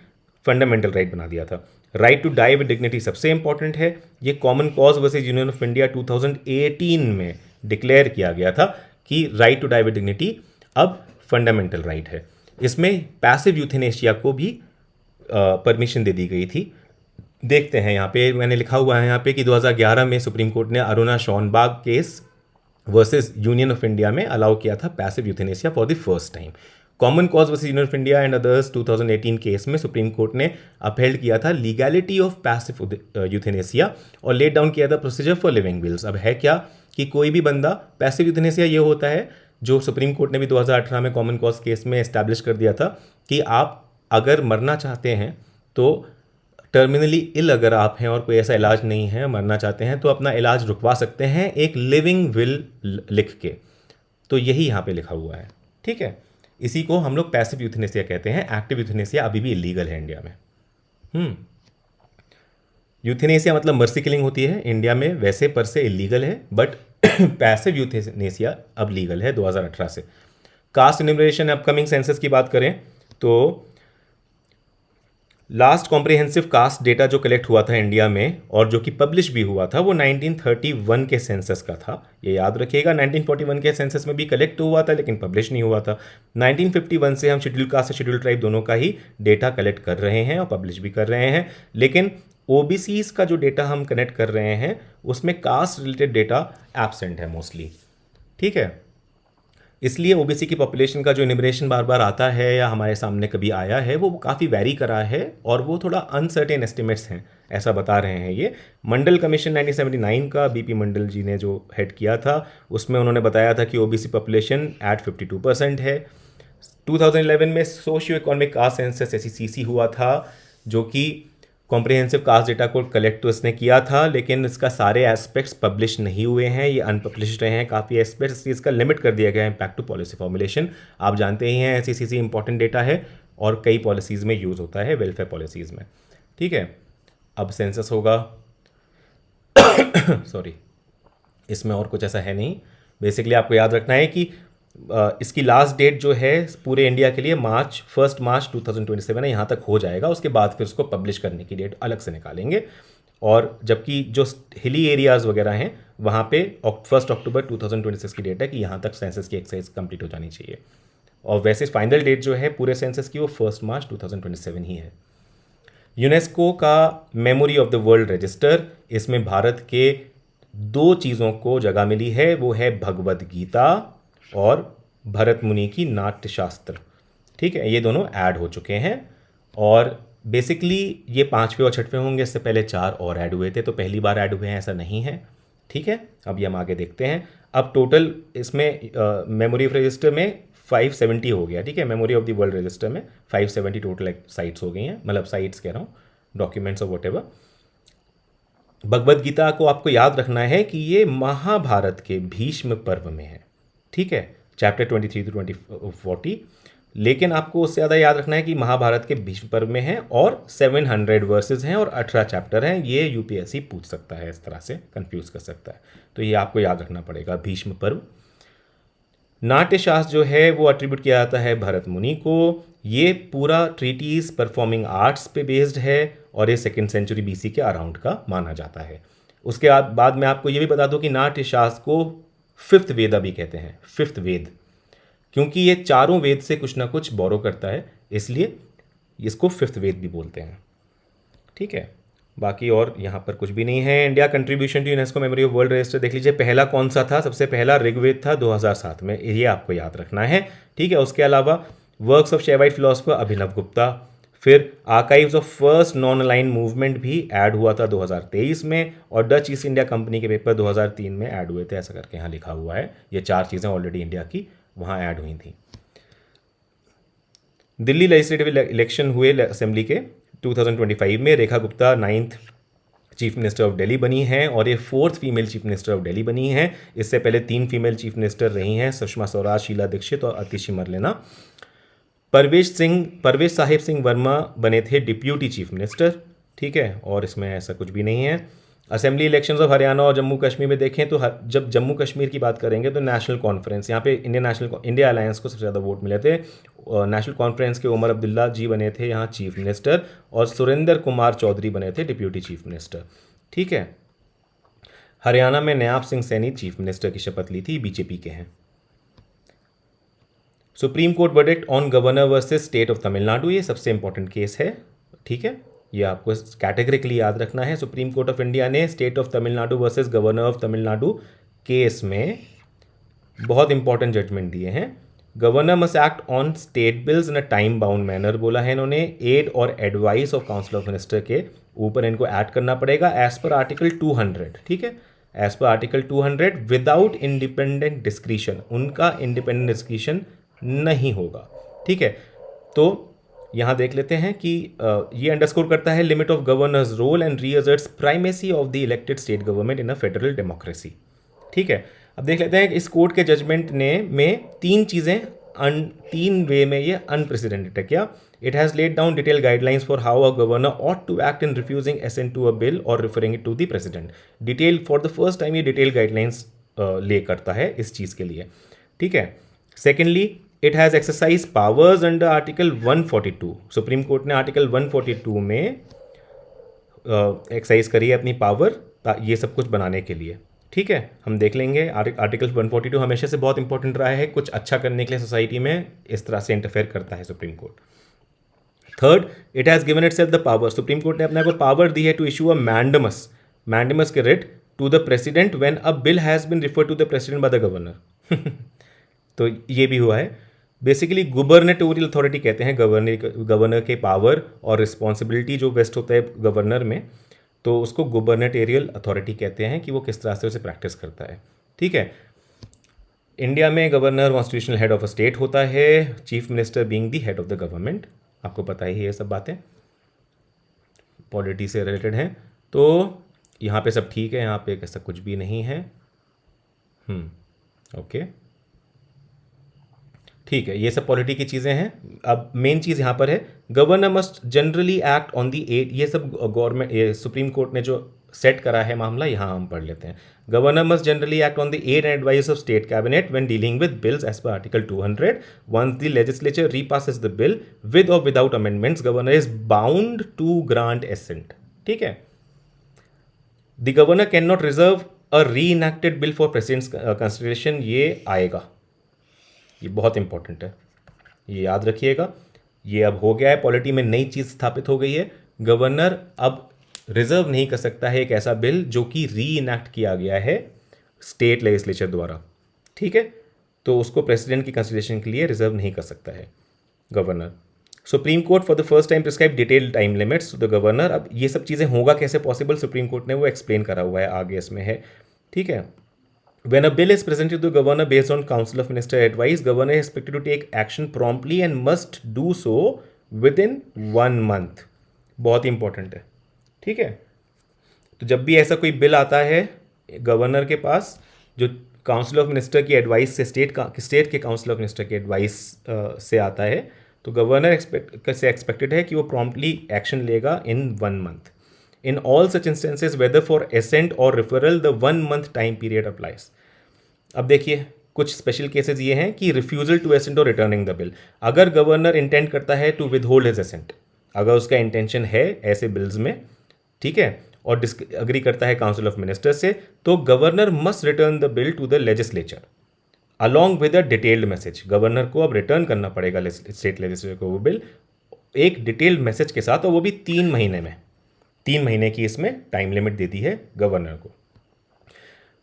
fundamental right बना दिया था। Right to die with dignity सबसे इंपॉर्टेंट है, ये common cause versus union of India 2018 में डिक्लेयर किया गया था कि right to die with dignity अब फंडामेंटल राइट है। इसमें पैसिव यूथेनेशिया को भी परमिशन दे दी गई थी। देखते हैं यहाँ पे मैंने लिखा हुआ है यहाँ पे कि 2011 में सुप्रीम कोर्ट ने Aruna Shanbaug case versus Union of India में अलाउ किया था passive euthanasia for the first time. Common Cause versus Union of India and others 2018 case में सुप्रीम कोर्ट ने अपहेल्ड किया था लीगैलिटी ऑफ पैसिव यूथेनेशिया और लेट डाउन किया था प्रोसीजर फॉर लिविंग विल्स। अब है क्या कि कोई भी बंदा, पैसिव यूथेनेशिया ये होता है जो सुप्रीम कोर्ट ने भी 2018 में कॉमन कॉज केस में एस्टैब्लिश कर दिया था कि आप अगर मरना चाहते हैं तो टर्मिनली इल अगर आप हैं और कोई ऐसा इलाज नहीं है, मरना चाहते हैं, तो अपना इलाज रुकवा सकते हैं एक लिविंग विल लिख के। तो यही यहाँ पे लिखा हुआ है, ठीक है। इसी को हम लोग पैसिव यूथेनेशिया कहते हैं। एक्टिव यूथेनेशिया अभी भी इलीगल है इंडिया में। यूथेनेशिया मतलब मर्सी किलिंग होती है इंडिया में, वैसे पर से इलीगल है, बट पैसिव यूथेनेशिया अब लीगल है 2018 से। कास्ट इन्यूमरेशन, अपकमिंग सेंसस की बात करें तो लास्ट कॉम्प्रिहेंसिव कास्ट डेटा जो कलेक्ट हुआ था इंडिया में और जो कि पब्लिश भी हुआ था वो 1931 के सेंसस का था। ये याद रखिएगा, 1941 के सेंसस में भी कलेक्ट हुआ था लेकिन पब्लिश नहीं हुआ था। 1951 से हम शेड्यूल कास्ट और शेड्यूल ट्राइब दोनों का ही डेटा कलेक्ट कर रहे हैं और पब्लिश भी कर रहे हैं, लेकिन ओबीसीज का जो डेटा हम कनेक्ट कर रहे हैं उसमें कास्ट रिलेटेड डेटा एब्सेंट है मोस्टली, ठीक है। इसलिए ओबीसी की पॉपुलेशन का जो इन्यूमरेशन बार बार आता है या हमारे सामने कभी आया है वो काफ़ी वैरी करा है और वो थोड़ा अनसर्टेन एस्टिमेट्स हैं, ऐसा बता रहे हैं ये। मंडल कमीशन 1979 का बीपी मंडल जी ने जो हेड किया था उसमें उन्होंने बताया था कि ओबीसी पॉपुलेशन एट 52% है। 2011 में socio economic caste census SECC हुआ था जो कि कॉम्प्रिहेंसिव कास्ट डेटा को कलेक्ट तो इसने किया था लेकिन इसका सारे एस्पेक्ट्स पब्लिश नहीं हुए हैं, ये अनपब्लिश्ड रहे हैं काफ़ी एस्पेक्ट्स, इसलिए इसका लिमिट कर दिया गया है इम्पैक्ट टू पॉलिसी फॉर्मुलेशन। आप जानते ही हैं एसईसीसी इंपॉर्टेंट डेटा है और कई पॉलिसीज़ में यूज़ होता है, वेलफेयर पॉलिसीज़ में, ठीक है। अब सेंसस होगा सॉरी, इसमें और कुछ ऐसा है नहीं। बेसिकली आपको याद रखना है कि इसकी लास्ट डेट जो है पूरे इंडिया के लिए 1 मार्च 2027 है, यहाँ तक हो जाएगा। उसके बाद फिर उसको पब्लिश करने की डेट अलग से निकालेंगे और जबकि जो हिली एरियाज़ वगैरह हैं वहाँ पे 1 अक्टूबर 2026 की डेट है कि यहाँ तक सेंसस की एक्सरसाइज कंप्लीट हो जानी चाहिए। और वैसे फाइनल डेट जो है पूरे सेंसस की वो 1 मार्च 2027 ही है। यूनेस्को का memory of the world register, इसमें भारत के 2 चीज़ों को जगह मिली है, वो है भगवद गीता और भरत मुनि की नाट्य शास्त्र, ठीक है। ये दोनों ऐड हो चुके हैं और बेसिकली ये 5वें और 6वें होंगे, इससे पहले 4 और ऐड हुए थे, तो पहली बार ऐड हुए हैं ऐसा नहीं है, ठीक है। अब ये हम आगे देखते हैं। अब टोटल इसमें मेमोरी ऑफ रजिस्टर में 570 हो गया, ठीक है। Memory of the world register में 570 टोटल साइट्स हो गई हैं, मतलब साइट्स कह रहा हूँ, डॉक्यूमेंट्स और वट एवर। भगवद गीता को आपको याद रखना है कि ये महाभारत के भीष्म पर्व में है, ठीक है, चैप्टर 23 to 40। लेकिन आपको उससे ज़्यादा याद रखना है कि महाभारत के भीष्म पर्व में है और 700 वर्सेस हैं और 18 चैप्टर हैं। ये यूपीएससी पूछ सकता है, इस तरह से कंफ्यूज कर सकता है, तो ये आपको याद रखना पड़ेगा। भीष्म पर्व। नाट्य शास्त्र जो है वो अट्रीब्यूट किया जाता है भरत मुनि को। ये पूरा ट्रीटीज परफॉर्मिंग आर्ट्स पे बेस्ड है और ये 2nd सेंचुरी बीसी के अराउंड का माना जाता है। उसके बाद मैं आपको ये भी बता दूं कि नाट्य शास्त्र को 5th वेदा भी कहते हैं, 5th वेद, क्योंकि ये चारों वेद से कुछ ना कुछ बोरो करता है, इसलिए इसको 5th वेद भी बोलते हैं, ठीक है। बाकी और यहाँ पर कुछ भी नहीं है। India contribution to UNESCO memory of world register देख लीजिए, पहला कौन सा था, सबसे पहला ऋग्वेद था 2007 में, ये आपको याद रखना है, ठीक है। उसके अलावा वर्क्स ऑफ शैवाइट फिलोसफर अभिनव गुप्ता, फिर archives of first non align movement भी ऐड हुआ था 2023 में और डच ईस्ट इंडिया कंपनी के पेपर 2003 में ऐड हुए थे, ऐसा करके यहाँ लिखा हुआ है। ये 4 चीज़ें ऑलरेडी इंडिया की वहाँ ऐड हुई थी। दिल्ली लेजिस्लेटिव इलेक्शन हुए असेंबली के 2025 में, Rekha Gupta 9th chief minister of Delhi बनी हैं और ये 4th female chief minister of Delhi बनी हैं। इससे पहले 3 फीमेल चीफ मिनिस्टर रही हैं, सुषमा स्वराज, शीला दीक्षित और अतिशी मरलेना। परवेश साहिब सिंह वर्मा बने थे डिप्यूटी चीफ मिनिस्टर, ठीक है, और इसमें ऐसा कुछ भी नहीं है। असेंबली इलेक्शंस ऑफ हरियाणा और जम्मू कश्मीर में देखें तो जब जम्मू कश्मीर की बात करेंगे तो नेशनल कॉन्फ्रेंस, यहाँ पे इंडिया अलायंस को सबसे ज़्यादा वोट मिले थे। नेशनल कॉन्फ्रेंस के उमर अब्दुल्ला जी बने थे यहाँ चीफ मिनिस्टर और सुरेंद्र कुमार चौधरी बने थे डिप्यूटी चीफ मिनिस्टर, ठीक है। हरियाणा में नयाब सिंह सैनी चीफ मिनिस्टर की शपथ ली थी, बीजेपी के हैं। Supreme court verdict on governor versus state of Tamil Nadu, ये सबसे इंपॉर्टेंट केस है, ठीक है, ये आपको कैटेगरिकली याद रखना है। सुप्रीम कोर्ट ऑफ इंडिया ने state of Tamil Nadu versus governor of Tamil Nadu case में बहुत इंपॉर्टेंट जजमेंट दिए हैं। Governor must act on state bills in a time bound manner बोला है इन्होंने। एड और advice of council of minister के ऊपर इनको ऐड करना पड़ेगा एज पर आर्टिकल 200, ठीक है, एज पर आर्टिकल 200 विदाउट इंडिपेंडेंट डिस्क्रिशन, उनका इंडिपेंडेंट डिस्क्रिशन नहीं होगा, ठीक है। तो यहाँ देख लेते हैं कि ये अंडरस्कोर करता है limit of governor's role and reasserts primacy of the elected state government in a federal democracy, ठीक है। अब देख लेते हैं कि इस कोर्ट के जजमेंट ने में तीन चीज़ें तीन वे में ये अनप्रेसिडेंटेड है क्या। It has laid down detail guidelines for how a governor ought to act in refusing assent to a bill और referring it to the president. Detail for the first time ये डिटेल गाइडलाइंस ले करता है इस चीज़ के लिए, ठीक है। Secondly, it has exercise powers under article 142। Supreme court ने आर्टिकल 142 में एक्सरसाइज करी है अपनी पावर ये सब कुछ बनाने के लिए, ठीक है। हम देख लेंगे आर्टिकल 142 हमेशा से बहुत इंपॉर्टेंट रहा है, कुछ अच्छा करने के लिए सोसाइटी में इस तरह से इंटरफेयर करता है supreme court. Third, it has given itself the power, supreme court ने अपने को पावर दी है टू इशू अ मैंडमस के writ to the president when a bill has been referred to the president by the governor. तो ये भी हुआ है। बेसिकली गुबर्नेटोरियल अथॉरिटी कहते हैं गवर्नर के पावर और रिस्पॉन्सिबिलिटी जो वेस्ट होता है गवर्नर में, तो उसको गुबर्नेटोरियल अथॉरिटी कहते हैं कि वो किस तरह से उसे प्रैक्टिस करता है, ठीक है। इंडिया में governor constitutional head of a state होता है, chief minister being the head of the government, आपको पता ही है ये सब बातें पॉलिटी से रिलेटेड हैं। तो यहाँ पे सब ठीक है, यहाँ पे ऐसा कुछ भी नहीं है, ओके, ठीक है, ये सब पॉलिटी की चीज़ें हैं। अब मेन चीज़ यहाँ पर है governor must generally act on the aid, ये सब गवर्नमेंट सुप्रीम कोर्ट ने जो सेट करा है मामला, यहाँ हम पढ़ लेते हैं। Governor must generally act on the aid and advice of state cabinet when dealing with bills as पर article 200। Once the legislature repasses the bill with और without amendments, governor is bound to grant assent, ठीक है। The governor can not reserve a reenacted bill for president's consideration, ये आएगा, ये बहुत important है, ये याद रखिएगा। ये अब हो गया है, पॉलिटी में नई चीज़ स्थापित हो गई है। गवर्नर अब रिजर्व नहीं कर सकता है एक ऐसा बिल जो कि री इनैक्ट किया गया है स्टेट लेजिस्लेचर द्वारा, ठीक है, तो उसको प्रेसिडेंट की कंसिडरेशन के लिए रिजर्व नहीं कर सकता है governor. Supreme court for the first time prescribe detailed time limits to the governor. अब ये सब चीज़ें होगा कैसे पॉसिबल, सुप्रीम कोर्ट ने वो एक्सप्लेन करा हुआ है, आगे इसमें है, ठीक है। When a bill is presented to the governor based on Council of Minister advice, governor is expected to take action promptly and must do so within 1 month. बहुत इंपॉर्टेंट है, ठीक है। तो जब भी ऐसा कोई बिल आता है गवर्नर के पास जो काउंसिल ऑफ मिनिस्टर की एडवाइस से स्टेट के काउंसिल ऑफ मिनिस्टर की एडवाइस से आता है, तो गवर्नर से एक्सपेक्टेड है कि वो प्रॉम्प्टली एक्शन लेगा इन 1 month. In all such instances, whether for assent or referral, the 1 month time period applies. अब देखिए कुछ स्पेशल केसेस ये हैं कि रिफ्यूजल टू असेंट और रिटर्निंग द बिल। अगर गवर्नर इंटेंट करता है टू विदहोल्ड हिज असेंट, अगर उसका इंटेंशन है ऐसे बिल्स में, ठीक है, और अग्री करता है काउंसिल ऑफ मिनिस्टर से, तो governor must return the bill to the legislature along with a detailed message. Governor को अब रिटर्न करना पड़ेगा स्टेट लेजिस्लेचर को वो बिल एक डिटेल्ड मैसेज के साथ, और वो भी 3 महीने में। 3 महीने की इसमें टाइम लिमिट देती है गवर्नर को।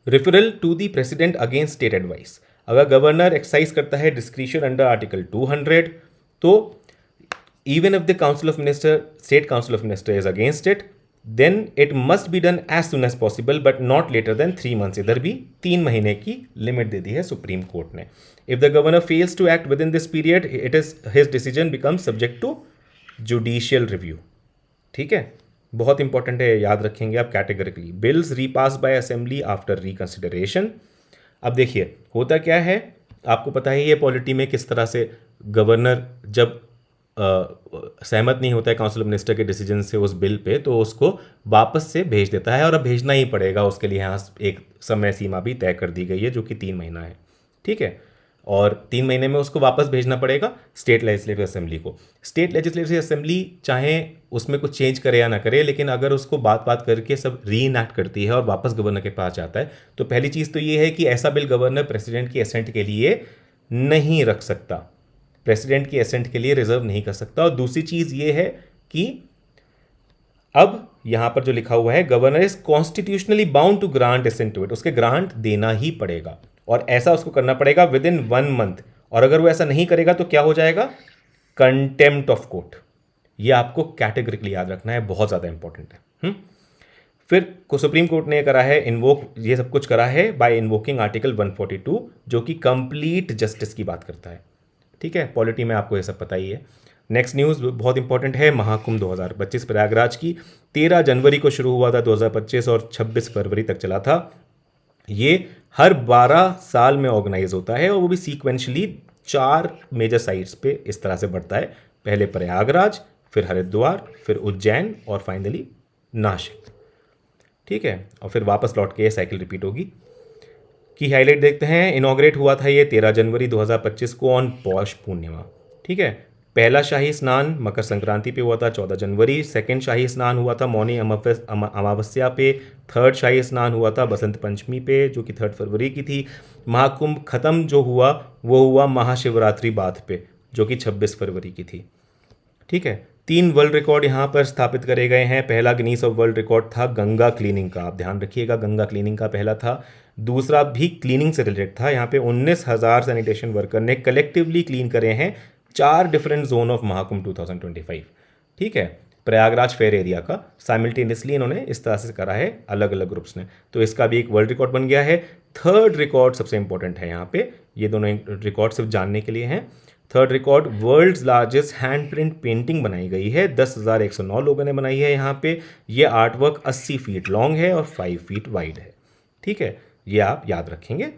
Referral to the president against state advice, अगर गवर्नर एक्सरसाइज करता है डिस्क्रिशन अंडर आर्टिकल 200, तो even if the council of minister state council of minister is against it, then it must be done as soon as possible but not later than 3 months। इधर भी 3 महीने की limit दे दी है supreme court ने। If the governor fails to act within this period, it is his decision become subject to judicial review, ठीक है, बहुत इंपॉर्टेंट है, याद रखेंगे आप categorically. Bills repass by assembly after reconsideration. अब देखिए होता क्या है, आपको पता है ये पॉलिटी में किस तरह से गवर्नर जब सहमत नहीं होता है काउंसिल ऑफ मिनिस्टर के डिसीजन से उस बिल पे, तो उसको वापस से भेज देता है, और अब भेजना ही पड़ेगा उसके लिए। यहाँ एक समय सीमा भी तय कर दी गई है जो कि 3 महीना है, ठीक है, और 3 महीने में उसको वापस भेजना पड़ेगा स्टेट लेजिस्लेटिव असेंबली को। स्टेट लेजिस्लेटिव असेंबली चाहे उसमें कुछ चेंज करे या ना करे, लेकिन अगर उसको बात करके सब री इनैक्ट करती है और वापस गवर्नर के पास जाता है, तो पहली चीज़ तो ये है कि ऐसा बिल गवर्नर प्रेसिडेंट की असेंट के लिए नहीं रख सकता, प्रेसिडेंट की एसेंट के लिए रिजर्व नहीं कर सकता। और दूसरी चीज़ ये है कि अब यहां पर जो लिखा हुआ है, governor is constitutionally bound to grant assent to it, उसके ग्रांट देना ही पड़ेगा और ऐसा उसको करना पड़ेगा विद इन 1 मंथ। और अगर वो ऐसा नहीं करेगा तो क्या हो जाएगा, कंटेम्प्ट ऑफ कोर्ट। ये आपको कैटेगरिकली याद रखना है, बहुत ज़्यादा इंपॉर्टेंट है। फिर को सुप्रीम कोर्ट ने करा है इन्वोक, ये सब कुछ करा है बाय इन्वोकिंग आर्टिकल 142 जो कि कंप्लीट जस्टिस की बात करता है। ठीक है, पॉलिटी में आपको ये सब पता ही है। नेक्स्ट न्यूज़ बहुत इंपॉर्टेंट है, महाकुंभ 2025 प्रयागराज की 13 जनवरी को शुरू हुआ था 2025 और 26 फरवरी तक चला था। ये हर 12 साल में ऑर्गेनाइज होता है और वो भी सीक्वेंशली 4 मेजर साइट्स पे इस तरह से बढ़ता है, पहले प्रयागराज, फिर हरिद्वार, फिर उज्जैन और फाइनली नासिक। ठीक है, और फिर वापस लौट के ये साइकिल रिपीट होगी। की हाईलाइट देखते हैं, इनॉग्रेट हुआ था ये 13 जनवरी 2025 को ऑन पौष पूर्णिमा। ठीक है, पहला शाही स्नान मकर संक्रांति पे हुआ था 14 जनवरी, सेकंड शाही स्नान हुआ था मौनी अमावस्या पे, थर्ड शाही स्नान हुआ था बसंत पंचमी पे जो कि 3 फरवरी की थी। महाकुंभ खत्म जो हुआ वो हुआ महाशिवरात्रि बाद पे जो कि 26 फरवरी की थी। ठीक है, 3 वर्ल्ड रिकॉर्ड यहाँ पर स्थापित करे गए हैं। पहला गिनीज ऑफ वर्ल्ड रिकॉर्ड था गंगा क्लीनिंग का, आप ध्यान रखिएगा, गंगा क्लीनिंग का पहला था। दूसरा भी क्लीनिंग से रिलेटेड था, यहाँ पे 19,000 सैनिटेशन वर्कर ने कलेक्टिवली क्लीन करे हैं 4 डिफरेंट जोन ऑफ महाकुंभ 2025। ठीक है, प्रयागराज फेयर एरिया का साइमल्टेनियसली इन्होंने इस तरह से करा है अलग अलग ग्रुप्स ने, तो इसका भी एक वर्ल्ड रिकॉर्ड बन गया है। थर्ड रिकॉर्ड सबसे इंपॉर्टेंट है यहाँ पे, ये दोनों रिकॉर्ड सिर्फ जानने के लिए हैं। Third record, world's largest hand print painting बनाई गई है, 10,109 लोगों ने बनाई है यहाँ पे। ये आर्ट वर्क 80 फीट लॉन्ग है और 5 फीट वाइड है। ठीक है, ये आप याद रखेंगे।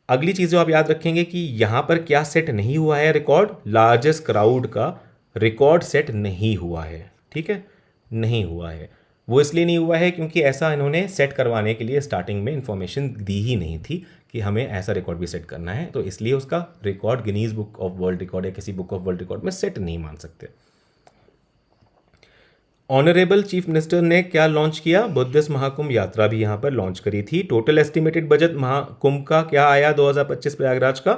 अगली चीज़ जो आप याद रखेंगे कि यहाँ पर क्या सेट नहीं हुआ है रिकॉर्ड, लार्जेस्ट क्राउड का रिकॉर्ड सेट नहीं हुआ है। ठीक है, नहीं हुआ है, वो इसलिए नहीं हुआ है क्योंकि ऐसा इन्होंने सेट करवाने के लिए स्टार्टिंग में इंफॉर्मेशन दी ही नहीं थी कि हमें ऐसा रिकॉर्ड भी सेट करना है, तो इसलिए उसका record Guinness book of world record या किसी बुक ऑफ वर्ल्ड रिकॉर्ड में सेट नहीं मान सकते। ऑनरेबल चीफ मिनिस्टर ने क्या लॉन्च किया, बुद्धिस्ट महाकुंभ यात्रा भी यहाँ पर लॉन्च करी थी। टोटल एस्टिमेटेड बजट महाकुंभ का क्या आया 2025 प्रयागराज का,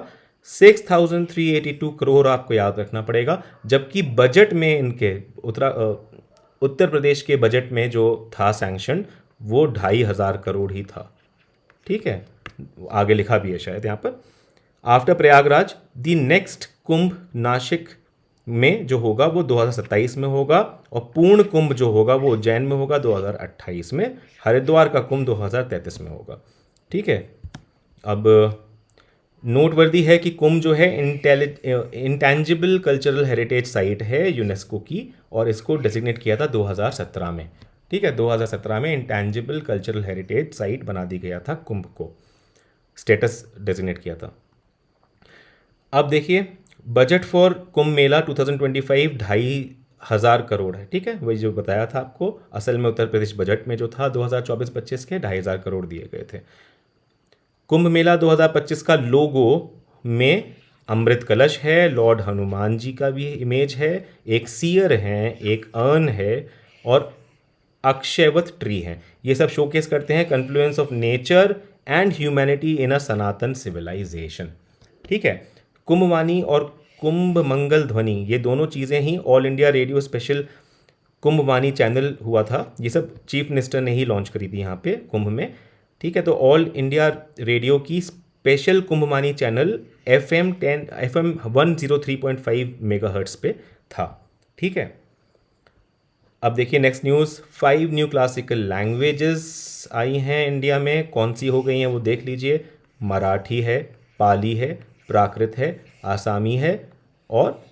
6,382 करोड़ आपको याद रखना पड़ेगा, जबकि बजट में इनके उत्तर प्रदेश के बजट में जो था सैंक्शन वो 2,500 करोड़ ही था। ठीक है, आगे लिखा भी है शायद यहाँ पर। आफ्टर प्रयागराज द नेक्स्ट कुंभ नासिक में जो होगा वो 2027 में होगा और पूर्ण कुंभ जो होगा वो उज्जैन में होगा 2028 में, हरिद्वार का कुंभ 2033 में होगा। ठीक है, अब नोटवर्दी है कि कुंभ जो है इंटेंजिबल कल्चरल हेरिटेज साइट है यूनेस्को की और इसको डेजिग्नेट किया था 2017 में। ठीक है, 2017 में इंटेंजिबल कल्चरल हेरिटेज साइट बना दी गया था, कुंभ को स्टेटस डेजिग्नेट किया था। अब देखिए, बजट फॉर कुंभ मेला 2025 2,500 करोड़ है। ठीक है, वही जो बताया था आपको, असल में उत्तर प्रदेश बजट में जो था 2024-25 के 2,500 करोड़ दिए गए थे। कुंभ मेला 2025 का लोगो में अमृत कलश है, लॉर्ड हनुमान जी का भी इमेज है, एक सियर है, एक अर्न है और अक्षयवत ट्री है। ये सब शोकेस करते हैं confluence of nature and humanity in a Sanatan civilisation. ठीक है, कुंभवाणी और कुंभ मंगल ध्वनि ये दोनों चीज़ें ही All India Radio special Kumbhvani channel हुआ था, ये सब चीफ मिनिस्टर ने ही लॉन्च करी थी यहाँ पे कुंभ में। ठीक है, तो ऑल इंडिया रेडियो की special Kumbhvani channel FM 103.5 megahertz पे था। ठीक है, अब देखिए next news, 5 new classical languages आई हैं इंडिया में, कौन सी हो गई हैं वो देख लीजिए। मराठी है, पाली है, प्राकृत है, आसामी है और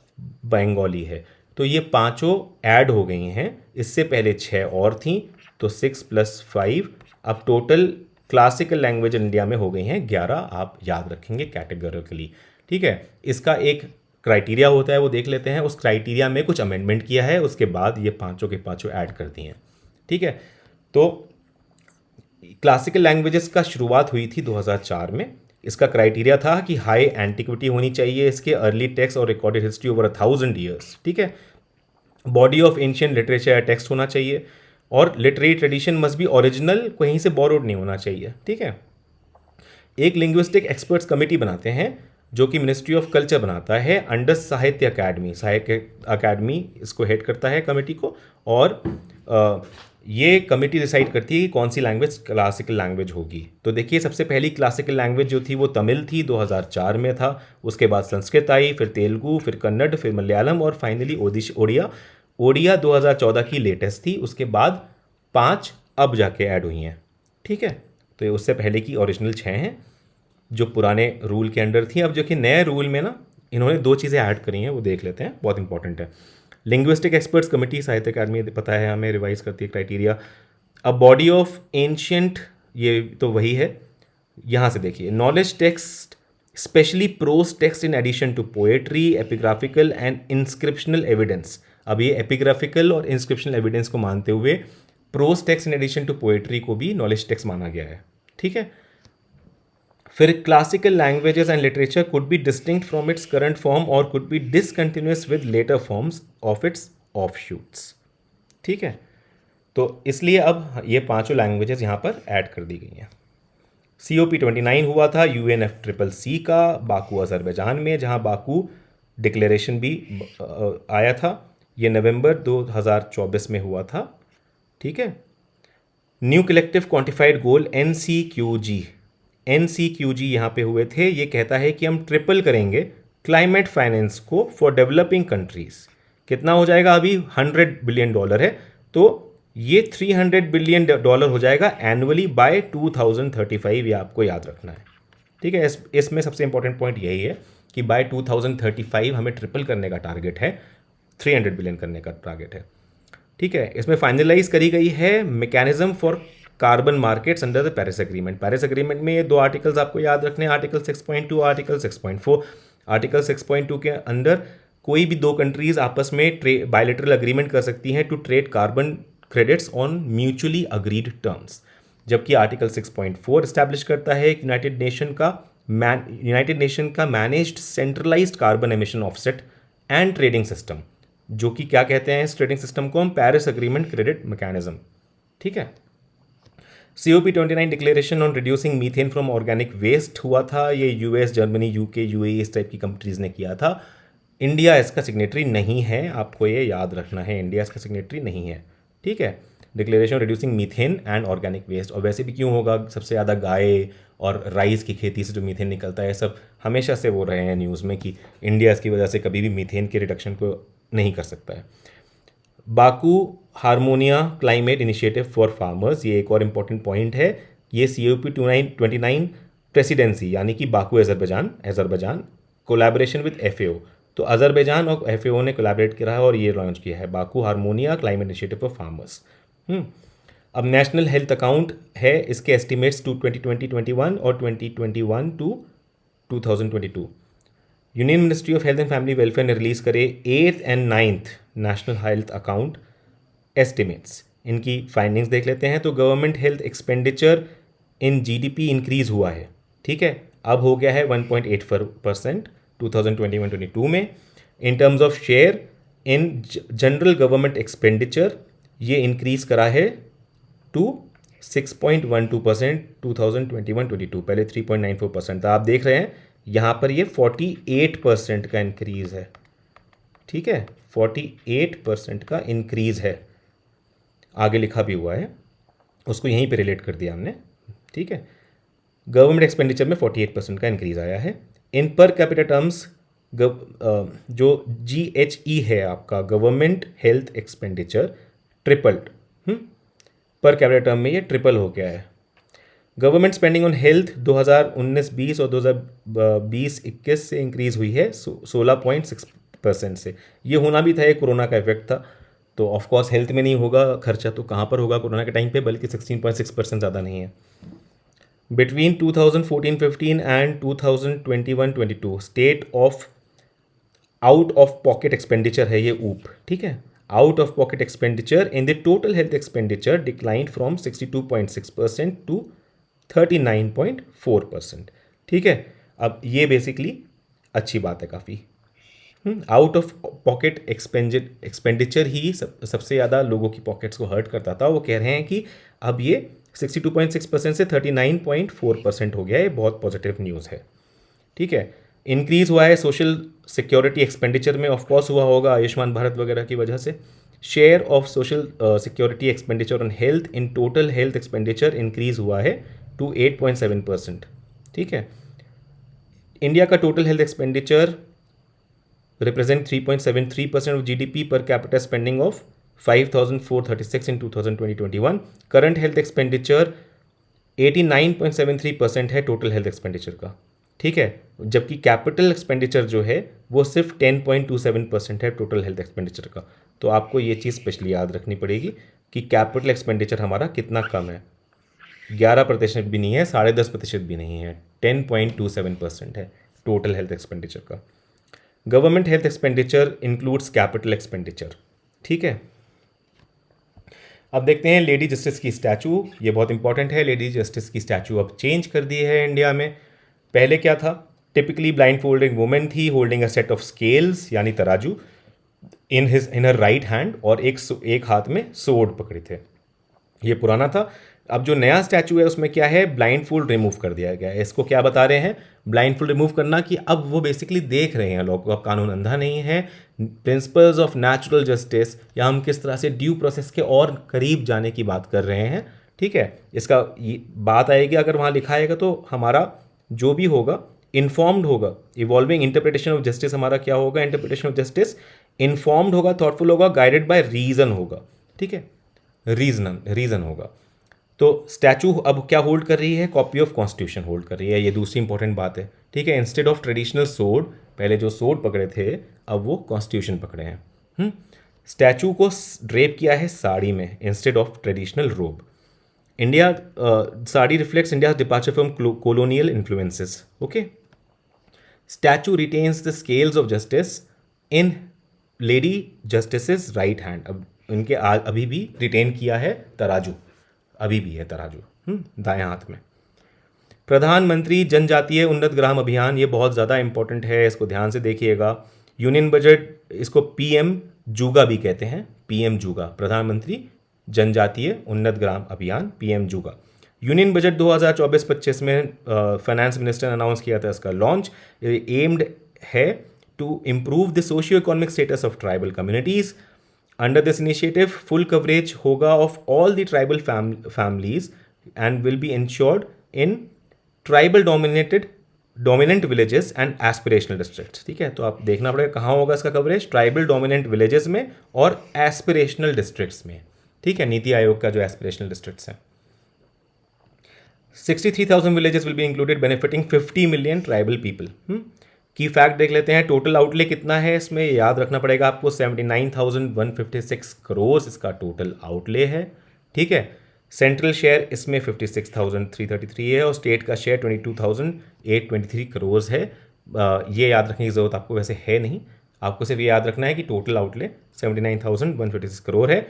बंगाली है। तो ये पांचों ऐड हो गई हैं, इससे पहले 6 और थीं, तो 6 + 5, अब टोटल क्लासिकल लैंग्वेज इंडिया में हो गई हैं 11, आप याद रखेंगे कैटेगरिकली। ठीक है, इसका एक क्राइटेरिया होता है वो देख लेते हैं, उस क्राइटेरिया में कुछ अमेंडमेंट किया है, उसके बाद ये पांचों के पांचों ऐड कर दी हैं। ठीक है, तो क्लासिकल लैंग्वेजेस का शुरुआत हुई थी 2004 में। इसका क्राइटेरिया था कि हाई एंटिक्विटी होनी चाहिए, इसके अर्ली टेक्स्ट और रिकॉर्डेड हिस्ट्री ओवर 1,000 ईयर्स। ठीक है, बॉडी ऑफ एंशियंट लिटरेचर या टेक्स्ट होना चाहिए और literary tradition must be original, कहीं से बोरोड नहीं होना चाहिए। ठीक है, एक लिंग्विस्टिक एक्सपर्ट्स कमेटी बनाते हैं जो कि मिनिस्ट्री ऑफ कल्चर बनाता है अंडर साहित्य अकादमी। साहित्य अकादमी इसको हेड करता है कमेटी को, और ये कमेटी डिसाइड करती है कि कौन सी लैंग्वेज क्लासिकल लैंग्वेज होगी। तो देखिए, सबसे पहली क्लासिकल लैंग्वेज जो थी वो तमिल थी, 2004 में था। उसके बाद संस्कृत आई, फिर तेलुगु, फिर कन्नड़, फिर मलयालम और फाइनली ओडिया। ओडिया 2014 की लेटेस्ट थी। उसके बाद 5 अब जाके ऐड हुई हैं। ठीक है, तो ये उससे पहले की ओरिजिनल 6 हैं जो पुराने रूल के अंडर थी। अब जो कि नए रूल में ना इन्होंने 2 चीज़ें ऐड करी हैं, वो देख लेते हैं, बहुत इंपॉर्टेंट है। लिंग्विस्टिक एक्सपर्ट्स कमेटी, साहित्य अकादमी पता है हमें, रिवाइज करती है criteria. A body of ancient, ये तो वही है। यहाँ से देखिए, knowledge text specially prose text in addition to poetry, epigraphical and inscriptional evidence. अब ये एपिग्राफिकल और इंस्क्रिप्शनल एविडेंस को मानते हुए prose text in addition to poetry को भी नॉलेज टेक्स्ट माना गया है। ठीक है, फिर classical languages and literature could be distinct from its current form और could be discontinuous with later forms of its offshoots. ठीक है, तो इसलिए अब ये 5 लैंग्वेजेस यहाँ पर ऐड कर दी गई हैं। COP29 हुआ था UNFCCC का बाकू अज़रबैजान में, जहाँ बाकू डिक्लेरेशन भी आया था। ये नवंबर 2024 में हुआ था। ठीक है, न्यू कलेक्टिव क्वांटिफाइड गोल NCQG यहाँ पे हुए थे। ये कहता है कि हम ट्रिपल करेंगे क्लाइमेट फाइनेंस को फॉर डेवलपिंग कंट्रीज। कितना हो जाएगा? अभी $100 बिलियन है, तो ये $300 बिलियन हो जाएगा एनुअली बाय 2035। ये आपको याद रखना है। ठीक है, इसमें सबसे इंपॉर्टेंट पॉइंट यही है कि बाय 2035 हमें ट्रिपल करने का टारगेट है, 300 बिलियन करने का टारगेट है। ठीक है, इसमें फाइनलाइज करी गई है mechanism for carbon markets under the Paris agreement. Paris agreement में ये 2 आर्टिकल्स आपको याद रखने हैं, आर्टिकल 6.2, आर्टिकल 6.4। आर्टिकल 6.2 के अंदर कोई भी 2 कंट्रीज आपस में बायलैटरल अग्रीमेंट कर सकती हैं to trade carbon credits on mutually agreed terms. जबकि आर्टिकल 6.4 इस्टेब्लिश करता है यूनाइटेड नेशन का managed centralised carbon emission offset and trading system, जो कि क्या कहते हैं इस ट्रेडिंग सिस्टम को हम? Paris agreement credit mechanism. ठीक है, COP29 declaration on reducing methane from organic waste हुआ था। ये US, जर्मनी, UK, UAE इस टाइप की कंट्रीज ने किया था। इंडिया इसका सिग्नेटरी नहीं है, आपको ये याद रखना है, इंडिया इसका सिग्नेटरी नहीं है। ठीक है, declaration reducing methane and organic waste. और वैसे भी क्यों होगा, सबसे ज़्यादा गाय और राइस की खेती से जो मीथेन निकलता है, सब हमेशा से वो रहे हैं न्यूज़ में कि इंडिया इसकी वजह से कभी भी मीथेन के रिडक्शन को नहीं कर सकता है। Baku Harmonia climate initiative for farmers, ये एक और इम्पॉर्टेंट पॉइंट है। ये COP29 प्रेसिडेंसी यानी कि Baku Azerbaijan collaboration with FAO, तो अज़रबैजान और FAO ने कोलैबोरेट किया है और ये लॉन्च किया है Baku Harmonia climate initiative for farmers. अब नेशनल हेल्थ अकाउंट है, इसके एस्टिमेट्स टू 2021 और 2021 to 2022। Union ministry of health and family welfare ने रिलीज़ करे 8th and 9th national health account estimates. इनकी फाइंडिंग्स देख लेते हैं। तो government health expenditure in GDP increase हुआ है। ठीक है, अब हो गया है 1.84% 2021-22 में। In terms of share in general government expenditure ये इंक्रीज़ करा है टू 6.12% 2021-22। पहले 3.94% था। आप देख रहे हैं यहाँ पर ये 48% का इंक्रीज़ है। ठीक है, 48% का इंक्रीज़ है, आगे लिखा भी हुआ है, उसको यहीं पे रिलेट कर दिया हमने। ठीक है, गवर्नमेंट एक्सपेंडिचर में 48% का इंक्रीज़ आया है। इन पर कैपिटा टर्म्स जो GHE है आपका, government health expenditure tripled, per capita term में ये ट्रिपल हो गया है। गवर्नमेंट स्पेंडिंग ऑन हेल्थ 2019-20 और 2020-21 से इंक्रीज़ हुई है 16.6% से। ये होना भी था, ये कोरोना का इफेक्ट था, तो ऑफकोर्स हेल्थ में नहीं होगा खर्चा तो कहाँ पर होगा कोरोना के टाइम पे, बल्कि 16.6% ज़्यादा नहीं है। Between 2014-15 and 2021-22 state of out of pocket expenditure है ये ऊप। ठीक है, out of pocket expenditure in the total health expenditure declined from 62.6% to 39.4%। ठीक है, अब ये बेसिकली अच्छी बात है काफ़ी। आउट ऑफ पॉकेट एक्सपेंडिचर ही सबसे ज़्यादा लोगों की पॉकेट्स को हर्ट करता था। वो कह रहे हैं कि अब ये 62.6% से 39.4% हो गया है, बहुत पॉजिटिव न्यूज़ है। ठीक है, इंक्रीज़ हुआ है सोशल सिक्योरिटी एक्सपेंडिचर में, ऑफ कोर्स हुआ होगा आयुष्मान भारत वगैरह की वजह से। Share of social security expenditure on health in total health expenditure increase हुआ है टू 8.7%। ठीक है, इंडिया का total health expenditure represent 3.73% of GDP per capita spending of 5,436 in 2020-21। Current health expenditure 89.73% है टोटल हेल्थ एक्सपेंडिचर का। ठीक है, जबकि कैपिटल एक्सपेंडिचर जो है वो सिर्फ 10.27% है टोटल हेल्थ एक्सपेंडिचर का। तो आपको ये चीज़ स्पेशली याद रखनी पड़ेगी कि कैपिटल एक्सपेंडिचर हमारा कितना कम है, 11% भी नहीं है, 10.5% भी नहीं है, 10.27% है टोटल हेल्थ एक्सपेंडिचर का। Government health expenditure includes capital expenditure. ठीक है, अब देखते हैं लेडी जस्टिस की स्टैचू। ये बहुत इंपॉर्टेंट है, लेडी जस्टिस की स्टैचू अब चेंज कर दी है इंडिया में। पहले क्या था, टिपिकली ब्लाइंड फोल्डिंग वुमेन थी, holding a set of scales यानी तराजू इन हर राइट हैंड, और एक हाथ में सोर्ड पकड़े थे। ये पुराना था। अब जो नया स्टैचू है उसमें क्या है, ब्लाइंड फोल्ड रिमूव कर दिया गया है। इसको क्या बता रहे हैं, ब्लाइंड फोल्ड रिमूव करना, कि अब वो बेसिकली देख रहे हैं लोग, अब कानून अंधा नहीं है। प्रिंसिपल्स ऑफ नेचुरल जस्टिस, या हम किस तरह से ड्यू प्रोसेस के और करीब जाने की बात कर रहे हैं। ठीक है, इसका ये बात आएगी, अगर वहाँ लिखा आएगा तो हमारा जो भी होगा इन्फॉर्म्ड होगा। इवॉल्विंग इंटरप्रिटेशन ऑफ जस्टिस हमारा क्या होगा, इंटरप्रिटेशन ऑफ जस्टिस इन्फॉर्म्ड होगा, थॉटफुल होगा, गाइडेड बाय रीजन होगा। ठीक है, रीजन होगा। तो स्टैचू अब क्या होल्ड कर रही है, कॉपी ऑफ कॉन्स्टिट्यूशन होल्ड कर रही है। ये दूसरी इंपॉर्टेंट बात है। ठीक है, इंस्टेड ऑफ ट्रेडिशनल सोर्ड, पहले जो सोर्ड पकड़े थे अब वो कॉन्स्टिट्यूशन पकड़े हैं। स्टैचू को ड्रेप किया है साड़ी में इंस्टेड ऑफ ट्रेडिशनल रोब। India sari reflects India departure from colonial influences. Okay, statue retains the scales of justice in lady justice's right hand. अब इनके अभी भी रिटेन किया है तराजू, अभी भी है तराजू दाएं हाथ में। प्रधानमंत्री जनजातीय उन्नत ग्राम अभियान, ये बहुत ज़्यादा इंपॉर्टेंट है, इसको ध्यान से देखिएगा। यूनियन बजट, इसको पीएम जूगा भी कहते हैं, पीएम जूगा, प्रधानमंत्री जनजातीय उन्नत ग्राम अभियान, पीएम जूगा। यूनियन बजट 2024-25 में फाइनेंस मिनिस्टर ने अनाउंस किया था इसका लॉन्च। एम्ड है to improve the socio economic status of tribal communities. Under this initiative full coverage होगा of all the tribal families and will be insured in tribal dominant villages and aspirational districts. ठीक है, तो आप देखना पड़ेगा कहाँ होगा इसका कवरेज, ट्राइबल डोमिनेंट विलेजेस में और एस्पिरेशनल डिस्ट्रिक्ट्स में। ठीक है, नीति आयोग का जो एस्पिरेशनल डिस्ट्रिक्ट्स हैं। 63,000 villages will be included benefiting 50 million tribal people. की फैक्ट देख लेते हैं, टोटल आउटले कितना है इसमें, याद रखना पड़ेगा आपको, 79,156 करोड़ इसका टोटल आउटले है। ठीक है, सेंट्रल शेयर इसमें 56,333 है और स्टेट का शेयर 22,823 करोड़ है। ये याद रखने की ज़रूरत आपको वैसे है नहीं, आपको सिर्फ ये याद रखना है कि टोटल आउटले 79,156 करोड़ है।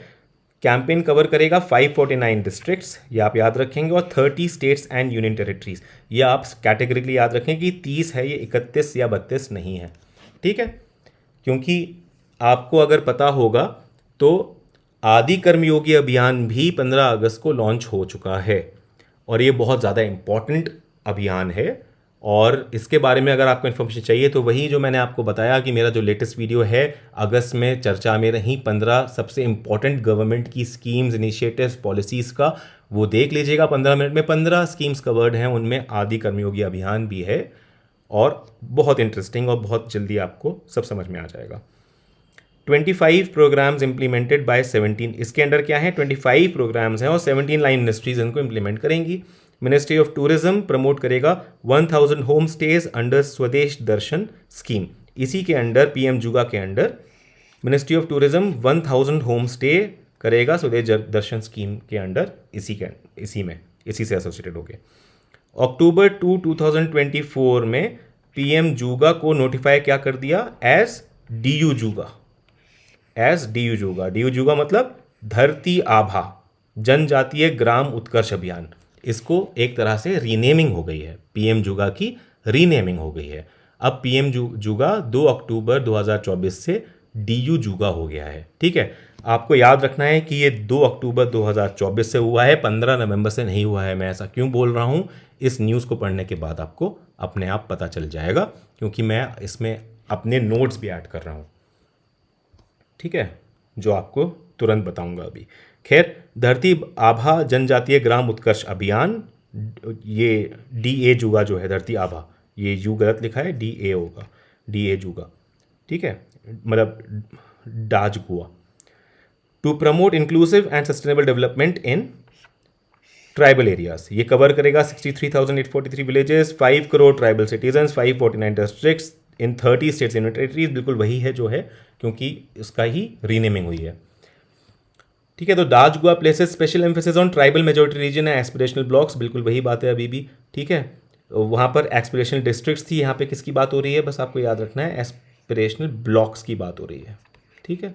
कैंपेन कवर करेगा 549 डिस्ट्रिक्ट्स, ये आप याद रखेंगे, और 30 स्टेट्स एंड यूनियन टेरिटरीज। ये आप कैटेगरिकली याद रखें कि 30 है, ये 31 या 32 नहीं है। ठीक है, क्योंकि आपको अगर पता होगा तो आदि कर्मयोगी अभियान भी 15 अगस्त को लॉन्च हो चुका है, और ये बहुत ज़्यादा इम्पॉर्टेंट अभियान है। और इसके बारे में अगर आपको इन्फॉर्मेशन चाहिए तो वही जो मैंने आपको बताया कि मेरा जो लेटेस्ट वीडियो है अगस्त में चर्चा में रही 15 सबसे इम्पॉर्टेंट गवर्नमेंट की स्कीम्स, इनिशिएटिव्स, पॉलिसीज़ का, वो देख लीजिएगा। 15 मिनट में 15 स्कीम्स कवर्ड हैं, उनमें आदि कर्मयोगी अभियान भी है, और बहुत इंटरेस्टिंग और बहुत जल्दी आपको सब समझ में आ जाएगा। 25 प्रोग्राम्स इंप्लीमेंटेड बाय 17, इसके अंडर क्या है, 25 प्रोग्राम्स हैं और 17 लाइन मिनिस्ट्रीज इनको इंप्लीमेंट करेंगी। मिनिस्ट्री ऑफ टूरिज्म प्रमोट करेगा 1000 होम स्टेज अंडर स्वदेश दर्शन स्कीम। इसी के अंडर, पीएम जुगा के under, ministry of tourism 1000 home stay करेगा स्वदेश दर्शन स्कीम के अंडर, इसी से एसोसिएटेड हो गए। अक्टूबर 2024 में पीएम जुगा को नोटिफाई क्या कर दिया, एज डीयू जुगा। डीयू जुगा मतलब धरती आभा जनजातीय ग्राम उत्कर्ष अभियान। इसको एक तरह से रीनेमिंग हो गई है, पीएम जुगा की रीनेमिंग हो गई है। अब पीएम जुगा 2 अक्टूबर 2024 से DU जुगा हो गया है। ठीक है, आपको याद रखना है कि ये 2 अक्टूबर 2024 से हुआ है, 15 नवंबर से नहीं हुआ है। मैं ऐसा क्यों बोल रहा हूँ, इस न्यूज़ को पढ़ने के बाद आपको अपने आप पता चल जाएगा, क्योंकि मैं इसमें अपने नोट्स भी ऐड कर रहा हूँ। ठीक है, जो आपको तुरंत बताऊंगा अभी। खैर, धरती आभा जनजातीय ग्राम उत्कर्ष अभियान, ये DA जुगा जो है, धरती आभा, ये यू गलत लिखा है, DA होगा, DA जुगा। ठीक है, मतलब डाज गुआ, to promote inclusive and sustainable development in tribal areas. ये कवर करेगा 63,843 villages, 5 crore tribal citizens, 549 districts in 30 states and territories. बिल्कुल वही है जो है, क्योंकि इसका ही रीनेमिंग हुई है। ठीक है, तो डाज गोवा places special emphasis on tribal majority region है, एस्पिरेशनल ब्लॉक्स, बिल्कुल वही बात है अभी भी। ठीक है, वहाँ पर एस्पिरेशनल डिस्ट्रिक्ट्स थी, यहाँ पे किसकी बात हो रही है, बस आपको याद रखना है, एस्पिरेशनल ब्लॉक्स की बात हो रही है। ठीक है,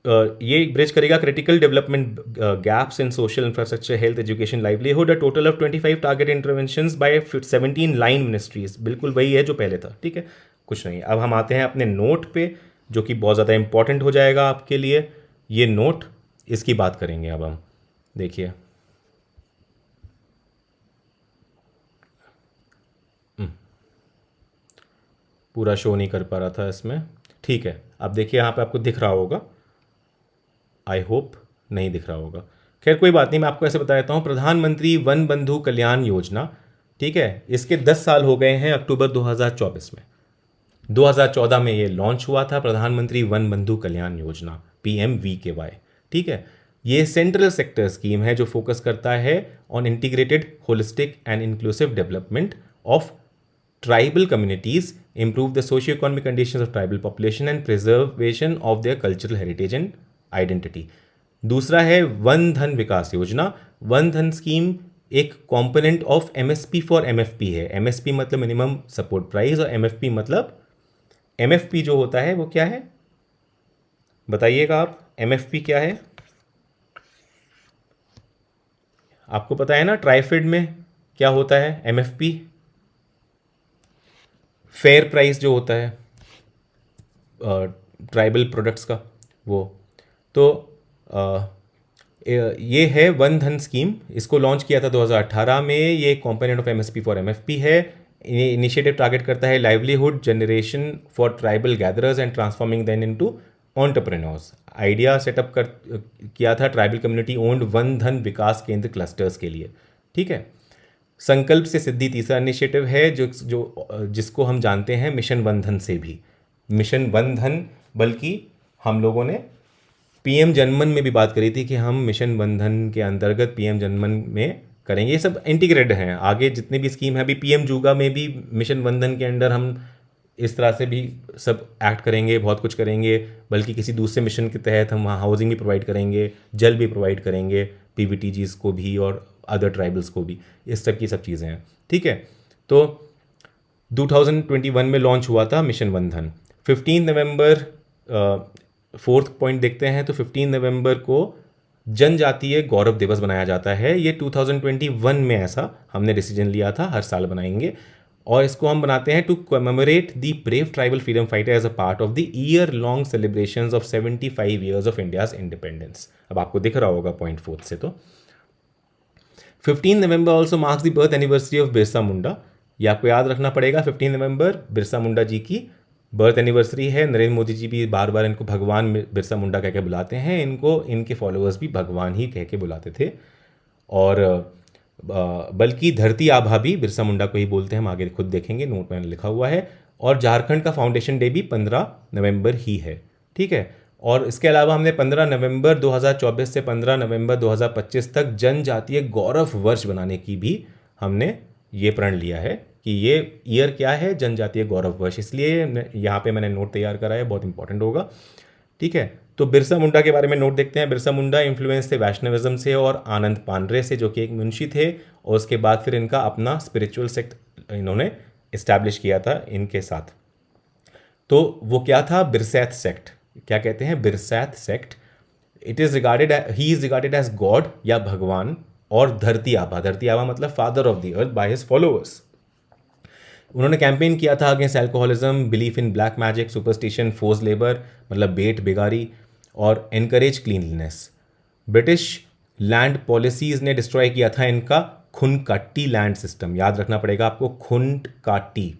ये ब्रिज करेगा critical development gaps in social infrastructure, health, education, livelihood, a total of 25 target interventions by 17 line ministries. बिल्कुल वही है जो पहले था। ठीक है, कुछ नहीं। अब हम आते हैं अपने नोट पे, जो कि बहुत ज़्यादा इंपॉर्टेंट हो जाएगा आपके लिए। ये नोट, इसकी बात करेंगे अब हम। देखिए, पूरा शो नहीं कर पा रहा था इसमें। ठीक है, अब देखिए यहाँ पे आपको दिख रहा होगा, आई होप नहीं दिख रहा होगा। खैर कोई बात नहीं, मैं आपको ऐसे बता देता हूँ। प्रधानमंत्री वन बंधु कल्याण योजना, ठीक है, इसके 10 साल हो गए हैं अक्टूबर 2024 में। 2014 में ये लॉन्च हुआ था, प्रधानमंत्री वन बंधु कल्याण योजना, PMVKY। ठीक है, ये सेंट्रल सेक्टर स्कीम है जो फोकस करता है on integrated holistic and inclusive development of tribal communities, improve the socio-economic conditions of tribal population and preservation of their cultural heritage and identity। दूसरा है वन धन विकास योजना। वन धन स्कीम एक component of MSP for MFP है। MSP मतलब minimum support price, और MFP मतलब, MFP जो होता है वो क्या है बताइएगा आप, MFP क्या है? आपको पता है ना, ट्राइफेड में क्या होता है MFP? फेयर प्राइस जो होता है ट्राइबल प्रोडक्ट्स का, वो तो ये है वन धन स्कीम। इसको लॉन्च किया था 2018 में। ये component of MSP for MFP है। इनिशिएटिव टारगेट करता है livelihood generation for tribal gatherers and transforming them into entrepreneurs. Idea setup कर किया था ट्राइबल कम्युनिटी ओन्ड वन धन विकास केंद्र क्लस्टर्स के लिए। ठीक है, संकल्प से सिद्धि तीसरा इनिशिएटिव है, जिसको हम जानते हैं मिशन वन धन से भी। मिशन वन धन, बल्कि हम लोगों ने PM जनमन में भी बात करी थी कि हम मिशन वन धन के अंतर्गत PM जनमन में करेंगे। ये सब इंटीग्रेटेड हैं। आगे जितने भी स्कीम है, अभी PM जुगा में भी मिशन वन धन के अंडर हम इस तरह से भी सब एक्ट करेंगे, बहुत कुछ करेंगे। बल्कि किसी दूसरे मिशन के तहत हम वहाँ हाउसिंग भी प्रोवाइड करेंगे, जल भी प्रोवाइड करेंगे, PVTGs को भी और अदर ट्राइबल्स को भी। इस तरह की सब चीज़ें हैं। ठीक है, तो 2021 में लॉन्च हुआ था मिशन वन धन। 15 नवंबर, फोर्थ पॉइंट देखते हैं, तो 15 नवंबर को जनजातीय गौरव दिवस बनाया जाता है। ये 2021 में ऐसा हमने डिसीजन लिया था, हर साल बनाएंगे। और इसको हम बनाते हैं to commemorate the brave tribal freedom fighter as a part of the year long celebrations of 75 years of India's independence. अब आपको दिख रहा होगा पॉइंट फोर्थ से। तो 15 नवंबर also marks the birth anniversary of Birsa Munda. ये आपको याद रखना पड़ेगा, 15 नवंबर बिरसा मुंडा जी की बर्थ एनिवर्सरी है। नरेंद्र मोदी जी भी बार बार इनको भगवान बिरसा मुंडा कह के बुलाते हैं। इनको इनके फॉलोअर्स भी भगवान ही कह के बुलाते थे। और बल्कि धरती आभा भी बिरसा मुंडा को ही बोलते हैं, हम आगे खुद देखेंगे, नोट में लिखा हुआ है। और झारखंड का फाउंडेशन डे भी 15 नवंबर ही है। ठीक है, और इसके अलावा हमने 15 नवंबर 2024 से 15 नवंबर 2025 तक जनजातीय गौरव वर्ष बनाने की भी हमने ये प्रण लिया है कि ये ईयर क्या है, जनजातीय गौरव वर्ष। इसलिए यहाँ पे मैंने नोट तैयार करा है, बहुत इंपॉर्टेंट होगा। ठीक है, तो बिरसा मुंडा के बारे में नोट देखते हैं। बिरसा मुंडा इन्फ्लुएंस थे वैष्णविज्म से और आनंद पांडरे से, जो कि एक मुंशी थे। और उसके बाद फिर इनका अपना स्पिरिचुअल सेक्ट इन्होंने इस्टेब्लिश किया था इनके साथ। तो वो क्या था, बिरसैत सेक्ट। क्या कहते हैं, Birsait sect. It is regarded, he is regarded as god या भगवान। और धरती आभा, धरती आभा मतलब father of the earth by his followers. उन्होंने कैंपेन किया था against alcoholism, belief in black magic, superstition, force labour मतलब बेट बेगारी, और encourage cleanliness. British land policies ने डिस्ट्रॉय किया था इनका खुनकाटी लैंड सिस्टम। याद रखना पड़ेगा आपको, खुंटकाटी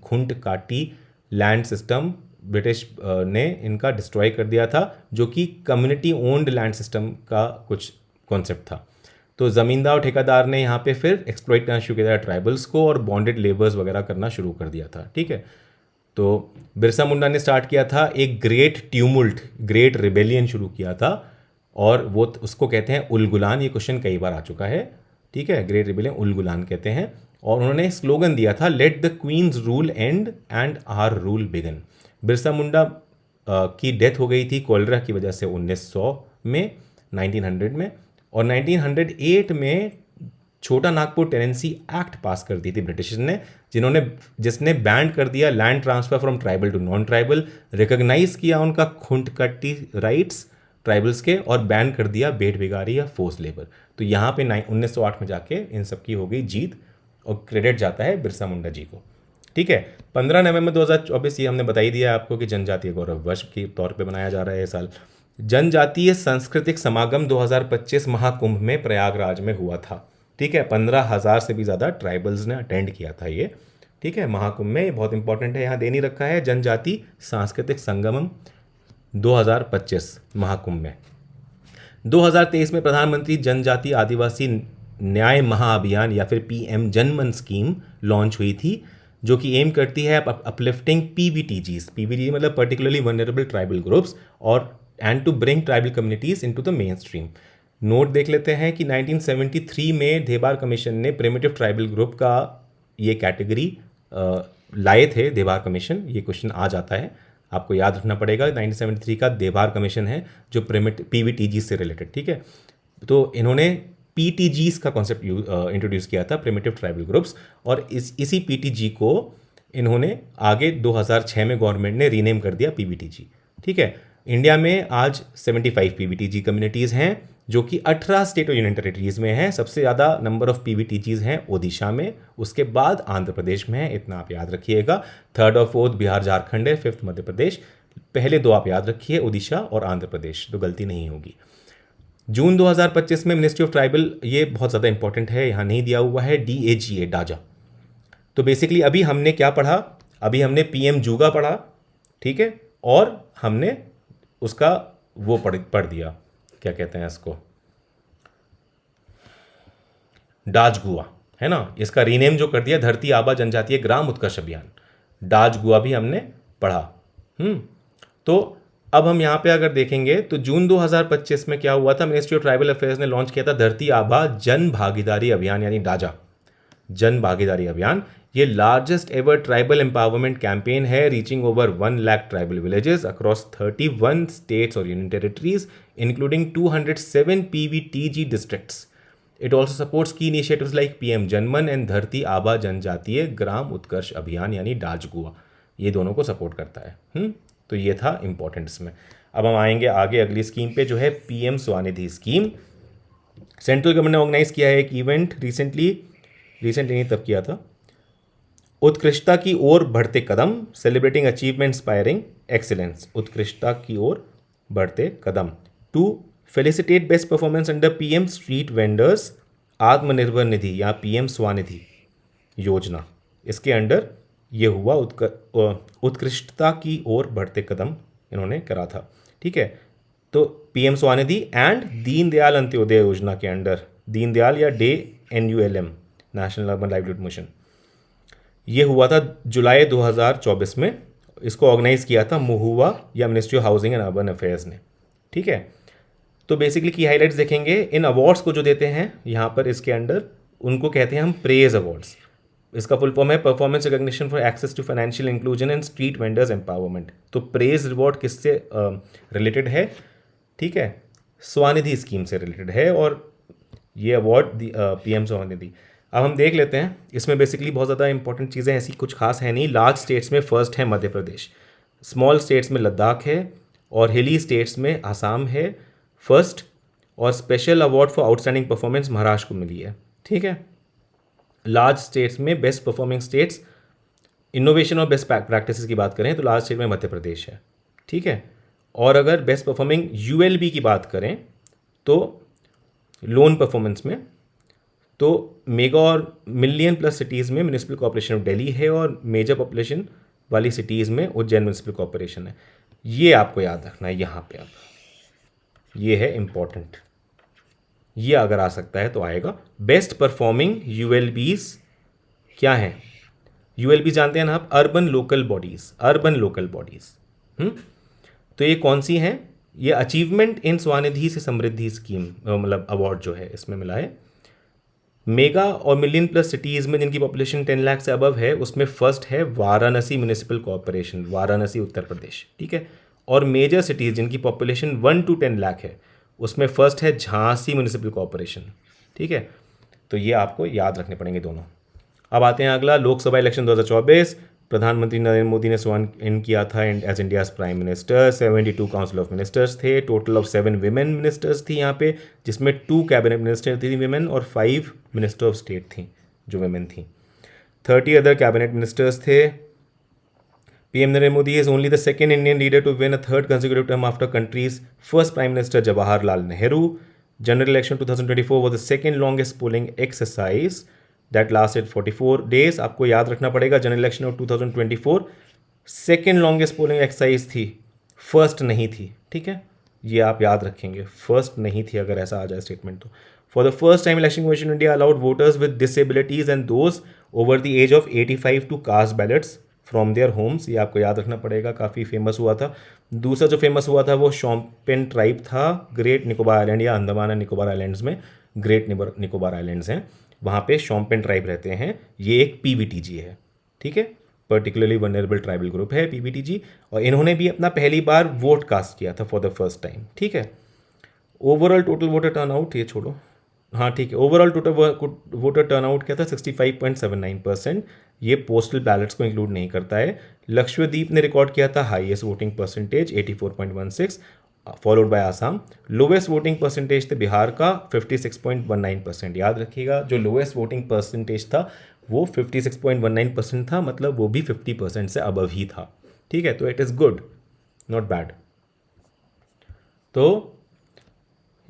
लैंड सिस्टम ब्रिटिश ने इनका डिस्ट्रॉय कर दिया था, जो कि कम्युनिटी ओन्ड लैंड सिस्टम का कुछ कॉन्सेप्ट था। तो ज़मींदार और ठेकेदार ने यहाँ पे फिर एक्सप्लॉइट करना शुरू किया था ट्राइबल्स को, और बॉन्डेड लेबर्स वगैरह करना शुरू कर दिया था। ठीक है, तो बिरसा मुंडा ने स्टार्ट किया था एक ग्रेट रिबेलियन शुरू किया था, और वो उसको कहते हैं उलगुलान। ये क्वेश्चन कई बार आ चुका है। ठीक है, ग्रेट रिबेलियन उलगुलान कहते हैं। और उन्होंने स्लोगन दिया था, let the queen's rule end and our rule begin. Birsa Munda की डेथ हो गई थी कोलरा की वजह से 1900 में, 1900 में। और 1908 में छोटा नागपुर टेनेंसी एक्ट पास कर दी थी ब्रिटिश ने, जिसने बैन कर दिया land transfer from tribal to non tribal, recognize किया उनका खुंटकट्टी राइट्स ट्राइबल्स के, और बैन कर दिया बेट बेगारी या फोर्स लेबर। तो यहाँ पे 1908 में जाके इन सब की हो गई जीत, और क्रेडिट जाता है बिरसा मुंडा जी को। ठीक है, 15 नवंबर 2024, ये हमने बता ही दिया आपको कि जनजातीय गौरव वर्ष के तौर पे मनाया जा रहा है ये साल। जनजातीय सांस्कृतिक समागम 2025 महाकुंभ में प्रयागराज में हुआ था। ठीक है, 15,000 से भी ज़्यादा ट्राइबल्स ने अटेंड किया था ये। ठीक है, महाकुंभ में, ये बहुत इंपॉर्टेंट है, यहाँ दे नहीं रखा है, जनजाति सांस्कृतिक संगमम 2025 महाकुंभ में। 2023 में प्रधानमंत्री जनजाति आदिवासी न्याय महाअभियान या फिर पीएम जनमन स्कीम लॉन्च हुई थी, जो कि एम करती है अपलिफ्टिंग पीवीटीजीज, पीवीटी मतलब पर्टिकुलरली वनरेबल ट्राइबल ग्रुप्स, और and to bring tribal communities into the mainstream. Note देख लेते हैं कि 1973 में देबार कमीशन ने प्रिमिटिव ट्राइबल ग्रुप का ये कैटेगरी लाए थे, देबार कमीशन। ये क्वेश्चन आ जाता है, आपको याद रखना पड़ेगा। 1973 का देबार कमीशन है जो पीवीटीजी से रिलेटेड। ठीक है, तो इन्होंने पीटीजीज का कॉन्सेप्ट इंट्रोड्यूस किया था, प्रिमिटिव ट्राइबल ग्रुप्स, और इसी पीटीजी को इन्होंने आगे 2006 में गवर्नमेंट ने रीनेम कर दिया पीवीटीजी। ठीक है, इंडिया में आज 75 पीवीटीजी कम्युनिटीज़ हैं, जो कि 18 स्टेट और यूनियन टेरिटरीज में हैं। सबसे ज़्यादा नंबर ऑफ पीवीटीजीज हैं ओडिशा में, उसके बाद आंध्र प्रदेश में है, इतना आप याद रखिएगा। थर्ड और फोर्थ बिहार झारखंड है, फिफ्थ मध्य प्रदेश। पहले दो आप याद रखिए, ओडिशा और आंध्र प्रदेश, तो गलती नहीं होगी। जून 2025 में मिनिस्ट्री ऑफ ट्राइबल, ये बहुत ज़्यादा इंपॉर्टेंट है, यहाँ नहीं दिया हुआ है, DAGA डाजा। तो बेसिकली अभी हमने क्या पढ़ा, अभी हमने पीएम जूगा पढ़ा। ठीक है, और हमने उसका वो पढ़ दिया, क्या कहते हैं इसको, डाजगुआ, है ना। इसका रीनेम जो कर दिया, धरती आबा जनजातीय ग्राम उत्कर्ष अभियान, डाजगुआ भी हमने पढ़ा। तो अब हम यहाँ पे अगर देखेंगे तो जून 2025 में क्या हुआ था, मिनिस्ट्री ऑफ ट्राइबल अफेयर्स ने लॉन्च किया था धरती आबा जन भागीदारी अभियान, यानी डाजा जन भागीदारी अभियान। ये largest ever tribal empowerment campaign है, reaching over 1 lakh tribal villages across 31 states और union territories, including 207 PVTG districts. It also supports key initiatives like PM Janman and Dharti Aba जनजातीय ग्राम उत्कर्ष अभियान, यानी डाजगुआ। ये दोनों को सपोर्ट करता है। तो ये था इंपॉर्टेंट इसमें। अब हम आएंगे आगे अगली स्कीम पे, जो है PM Svanidhi scheme. Central government ने ऑर्गेनाइज किया है एक इवेंट रिसेंटली नहीं तब किया था, उत्कृष्टता की ओर बढ़ते कदम, सेलिब्रेटिंग अचीवमेंट इंस्पायरिंग एक्सीलेंस, उत्कृष्टता की ओर बढ़ते कदम, to felicitate best performance under PM street vendors Atmanirbhar Nidhi या पीएम स्वनिधि योजना। इसके अंडर ये हुआ उत्कृष्टता की ओर बढ़ते कदम इन्होंने करा था। ठीक है, तो पीएम स्वनिधि एंड दीनदयाल अंत्योदय योजना के अंडर, दीनदयाल या NULM, national urban livelihood mission, ये हुआ था जुलाई 2024 में। इसको ऑर्गेनाइज किया था महुआ या ministry of housing and urban affairs ने। ठीक है, तो बेसिकली की हाईलाइट्स देखेंगे। इन अवार्ड्स को जो देते हैं यहाँ पर इसके अंडर, उनको कहते हैं हम प्रेज अवार्ड्स। इसका फुल फॉर्म है performance recognition for access to financial inclusion and street vendors empowerment. तो प्रेज रिवॉर्ड किससे रिलेटेड है? ठीक है, स्वनिधि स्कीम से रिलेटेड है, और ये अवार्ड पीएम स्वनिधि। अब हम देख लेते हैं, इसमें बेसिकली बहुत ज़्यादा इंपॉर्टेंट चीज़ें ऐसी कुछ खास है नहीं। लार्ज स्टेट्स में फर्स्ट है मध्य प्रदेश, स्मॉल स्टेट्स में लद्दाख है, और हिली स्टेट्स में आसाम है फर्स्ट, और special award for outstanding performance Maharashtra को मिली है। ठीक है, लार्ज स्टेट्स में बेस्ट परफॉर्मिंग स्टेट्स इनोवेशन और बेस्ट प्रैक्टिसेस की बात करें तो लास्ट स्टेट में मध्य प्रदेश है, ठीक है। और अगर बेस्ट परफॉर्मिंग यूएलबी की बात करें तो लोन परफॉर्मेंस में, तो मेगा और मिलियन प्लस सिटीज़ में म्यूनिसिपल कॉर्पोरेशन ऑफ दिल्ली है और मेजर पॉपुलेशन वाली सिटीज़ में उज्जैन म्यूनिसिपल कॉर्पोरेशन है। ये आपको याद रखना है यहाँ पे। अब ये है इम्पॉर्टेंट, ये अगर आ सकता है तो आएगा। बेस्ट परफॉर्मिंग यूएलबीज क्या है? यूएलबी जानते हैं ना आप, urban local bodies, urban local bodies. तो ये कौन सी हैं? ये अचीवमेंट इन स्वनिधि से समृद्धि स्कीम मतलब अवार्ड जो है इसमें मिला है। मेगा और मिलियन प्लस सिटीज़ में जिनकी पॉपुलेशन 10 लाख से अबव है उसमें फर्स्ट है वाराणसी म्यूनिसिपल कॉर्पोरेशन, वाराणसी उत्तर प्रदेश, ठीक है। और मेजर सिटीज़ जिनकी पॉपुलेशन 1 to 10 लाख है उसमें फर्स्ट है झांसी म्यूनिसिपल कॉर्पोरेशन, ठीक है। तो ये आपको याद रखने पड़ेंगे दोनों। अब आते हैं अगला, लोकसभा इलेक्शन 2024। प्रधानमंत्री नरेंद्र मोदी ने स्वाइन इन किया था as India's prime minister. 72 council of ministers थे, टोटल ऑफ 7 विमेन मिनिस्टर्स थी यहाँ पे, जिसमें 2 कैबिनेट मिनिस्टर थी विमेन और 5 मिनिस्टर ऑफ स्टेट थी जो विमेन थी। 30 अदर कैबिनेट मिनिस्टर्स थे। PM Narendra Modi is only the second Indian leader to win a third consecutive term after country's first prime minister Jawaharlal Nehru. General election 2024 was the second longest polling exercise that lasted 44 days। आपको याद रखना पड़ेगा, general election of 2024 second longest polling exercise थी, first नहीं थी, ठीक है। ये आप याद रखेंगे, फर्स्ट नहीं थी अगर ऐसा आ जाए स्टेटमेंट तो। For the first time election commission India allowed voters with disabilities and those over the age of 85 to cast ballots from their homes. ये आपको याद रखना पड़ेगा, काफ़ी फेमस हुआ था। दूसरा जो फेमस हुआ था वो शॉम्पेन ट्राइब था, ग्रेट निकोबार आइलैंड या अंडमान एंड निकोबार आइलैंड्स में ग्रेट निकोबार आइलैंड्स हैं, वहाँ पे शॉम्पेन ट्राइब रहते हैं। ये एक पीवीटीजी है, ठीक है, पर्टिकुलरली वनरेबल ट्राइबल ग्रुप है पीवीटीजी, और इन्होंने भी अपना पहली बार वोट कास्ट किया था फॉर द फर्स्ट टाइम, ठीक है। ओवरऑल टोटल वोटर टर्नआउट, ये छोड़ो, हाँ ठीक है, ओवरऑल टोटल वोटर टर्नआउट क्या था? 65.79%। ये पोस्टल बैलेट्स को इंक्लूड नहीं करता है। लक्षद्वीप ने रिकॉर्ड किया था highest voting percentage 84.16, followed by Assam. Lowest voting percentage थे बिहार का 56.19%। याद रखिएगा, जो लोवेस्ट वोटिंग परसेंटेज था वो 56.19% था, मतलब वो भी 50% से अबव ही था, ठीक है। तो it is good, not bad. तो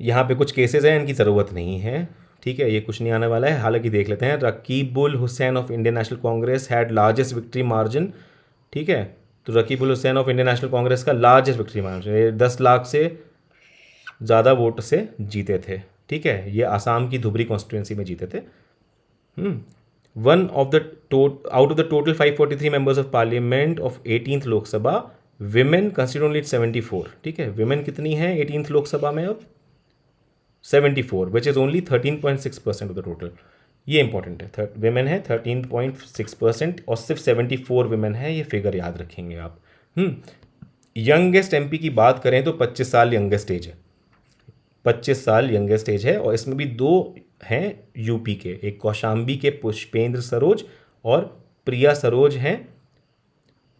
यहाँ पे कुछ केसेस हैं, इनकी ज़रूरत नहीं है, ठीक है, ये कुछ नहीं आने वाला है। हालांकि देख लेते हैं। Rakibul Hussain of Indian national Congress had largest victory margin, ठीक है। तो Rakibul Hussain of Indian national Congress का लार्जेस्ट विक्ट्री मार्जिन 10 लाख से ज़्यादा वोट से जीते थे, ठीक है। ये आसाम की धुबरी कॉन्स्टिट्यूंसी में जीते थे। One of the out of the total 543 members of parliament of 18th Lok Sabha, women consider only 74, ठीक है। विमेन कितनी है 18th लोकसभा में? अब 74, which is only 13.6% of the total. ये इंपॉर्टेंट है, विमेन है 13.6% और सिर्फ 74 विमेन है, ये फिगर याद रखेंगे आप। यंगेस्ट एमपी की बात करें तो 25 साल यंगेस्ट एज है, 25 साल यंगेस्ट एज है, और इसमें भी 2 हैं यूपी के, एक कौशाम्बी के पुष्पेंद्र सरोज और प्रिया सरोज हैं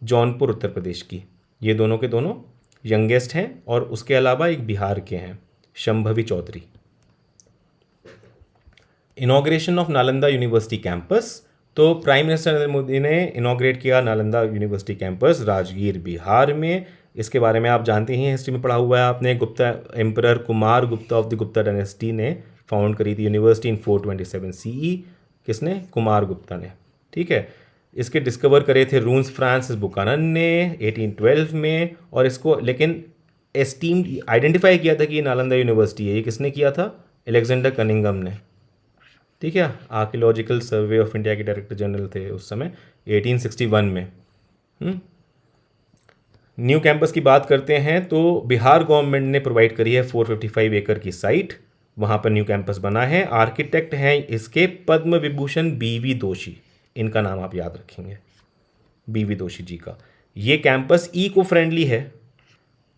जौनपुर उत्तर प्रदेश की। ये दोनों के दोनों यंगेस्ट हैं, और उसके अलावा एक बिहार के हैं Shambhavi Chaudhary. Inauguration of Nalanda university campus, तो प्राइम मिनिस्टर नरेंद्र मोदी ने इनॉग्रेट किया नालंदा यूनिवर्सिटी कैंपस राजगीर बिहार में। इसके बारे में आप जानते ही हैं, हिस्ट्री में पढ़ा हुआ है आपने। Gupta emperor Kumar Gupta of the Gupta dynasty ने फाउंड करी थी यूनिवर्सिटी इन 427 CE। किसने? कुमार गुप्ता ने, ठीक है। इसके डिस्कवर करे थे रून्स फ्रांसिस बुकानन ने 1812 में, और इसको लेकिन एस्टीम्ड आइडेंटिफाई किया था कि ये नालंदा यूनिवर्सिटी है। ये किसने किया था? अलेक्जेंडर कनिंगम ने, ठीक है। आर्कियोलॉजिकल सर्वे ऑफ इंडिया के डायरेक्टर जनरल थे उस समय 1861 में। न्यू कैंपस की बात करते हैं तो बिहार गवर्नमेंट ने प्रोवाइड करी है 455 एकड़ की साइट, वहाँ पर न्यू कैंपस बना है। आर्किटेक्ट हैं इसके पद्म विभूषण BV दोषी, इनका नाम आप याद रखेंगे, BV दोषी जी का। ये कैंपस इको फ्रेंडली है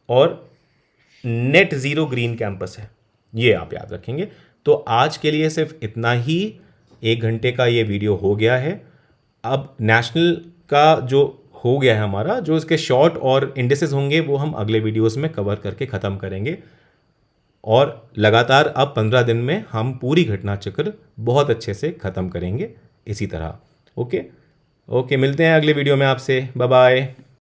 और नेट ज़ीरो ग्रीन कैंपस है, ये आप याद रखेंगे। तो आज के लिए सिर्फ इतना ही, 1 घंटे का ये वीडियो हो गया है। अब नेशनल का जो हो गया है हमारा, जो इसके शॉर्ट और इंडिसेस होंगे वो हम अगले वीडियोस में कवर करके ख़त्म करेंगे, और लगातार अब 15 दिन में हम पूरी घटना चक्र बहुत अच्छे से ख़त्म करेंगे इसी तरह। ओके, ओके, मिलते हैं अगले वीडियो में आपसे। Bye bye.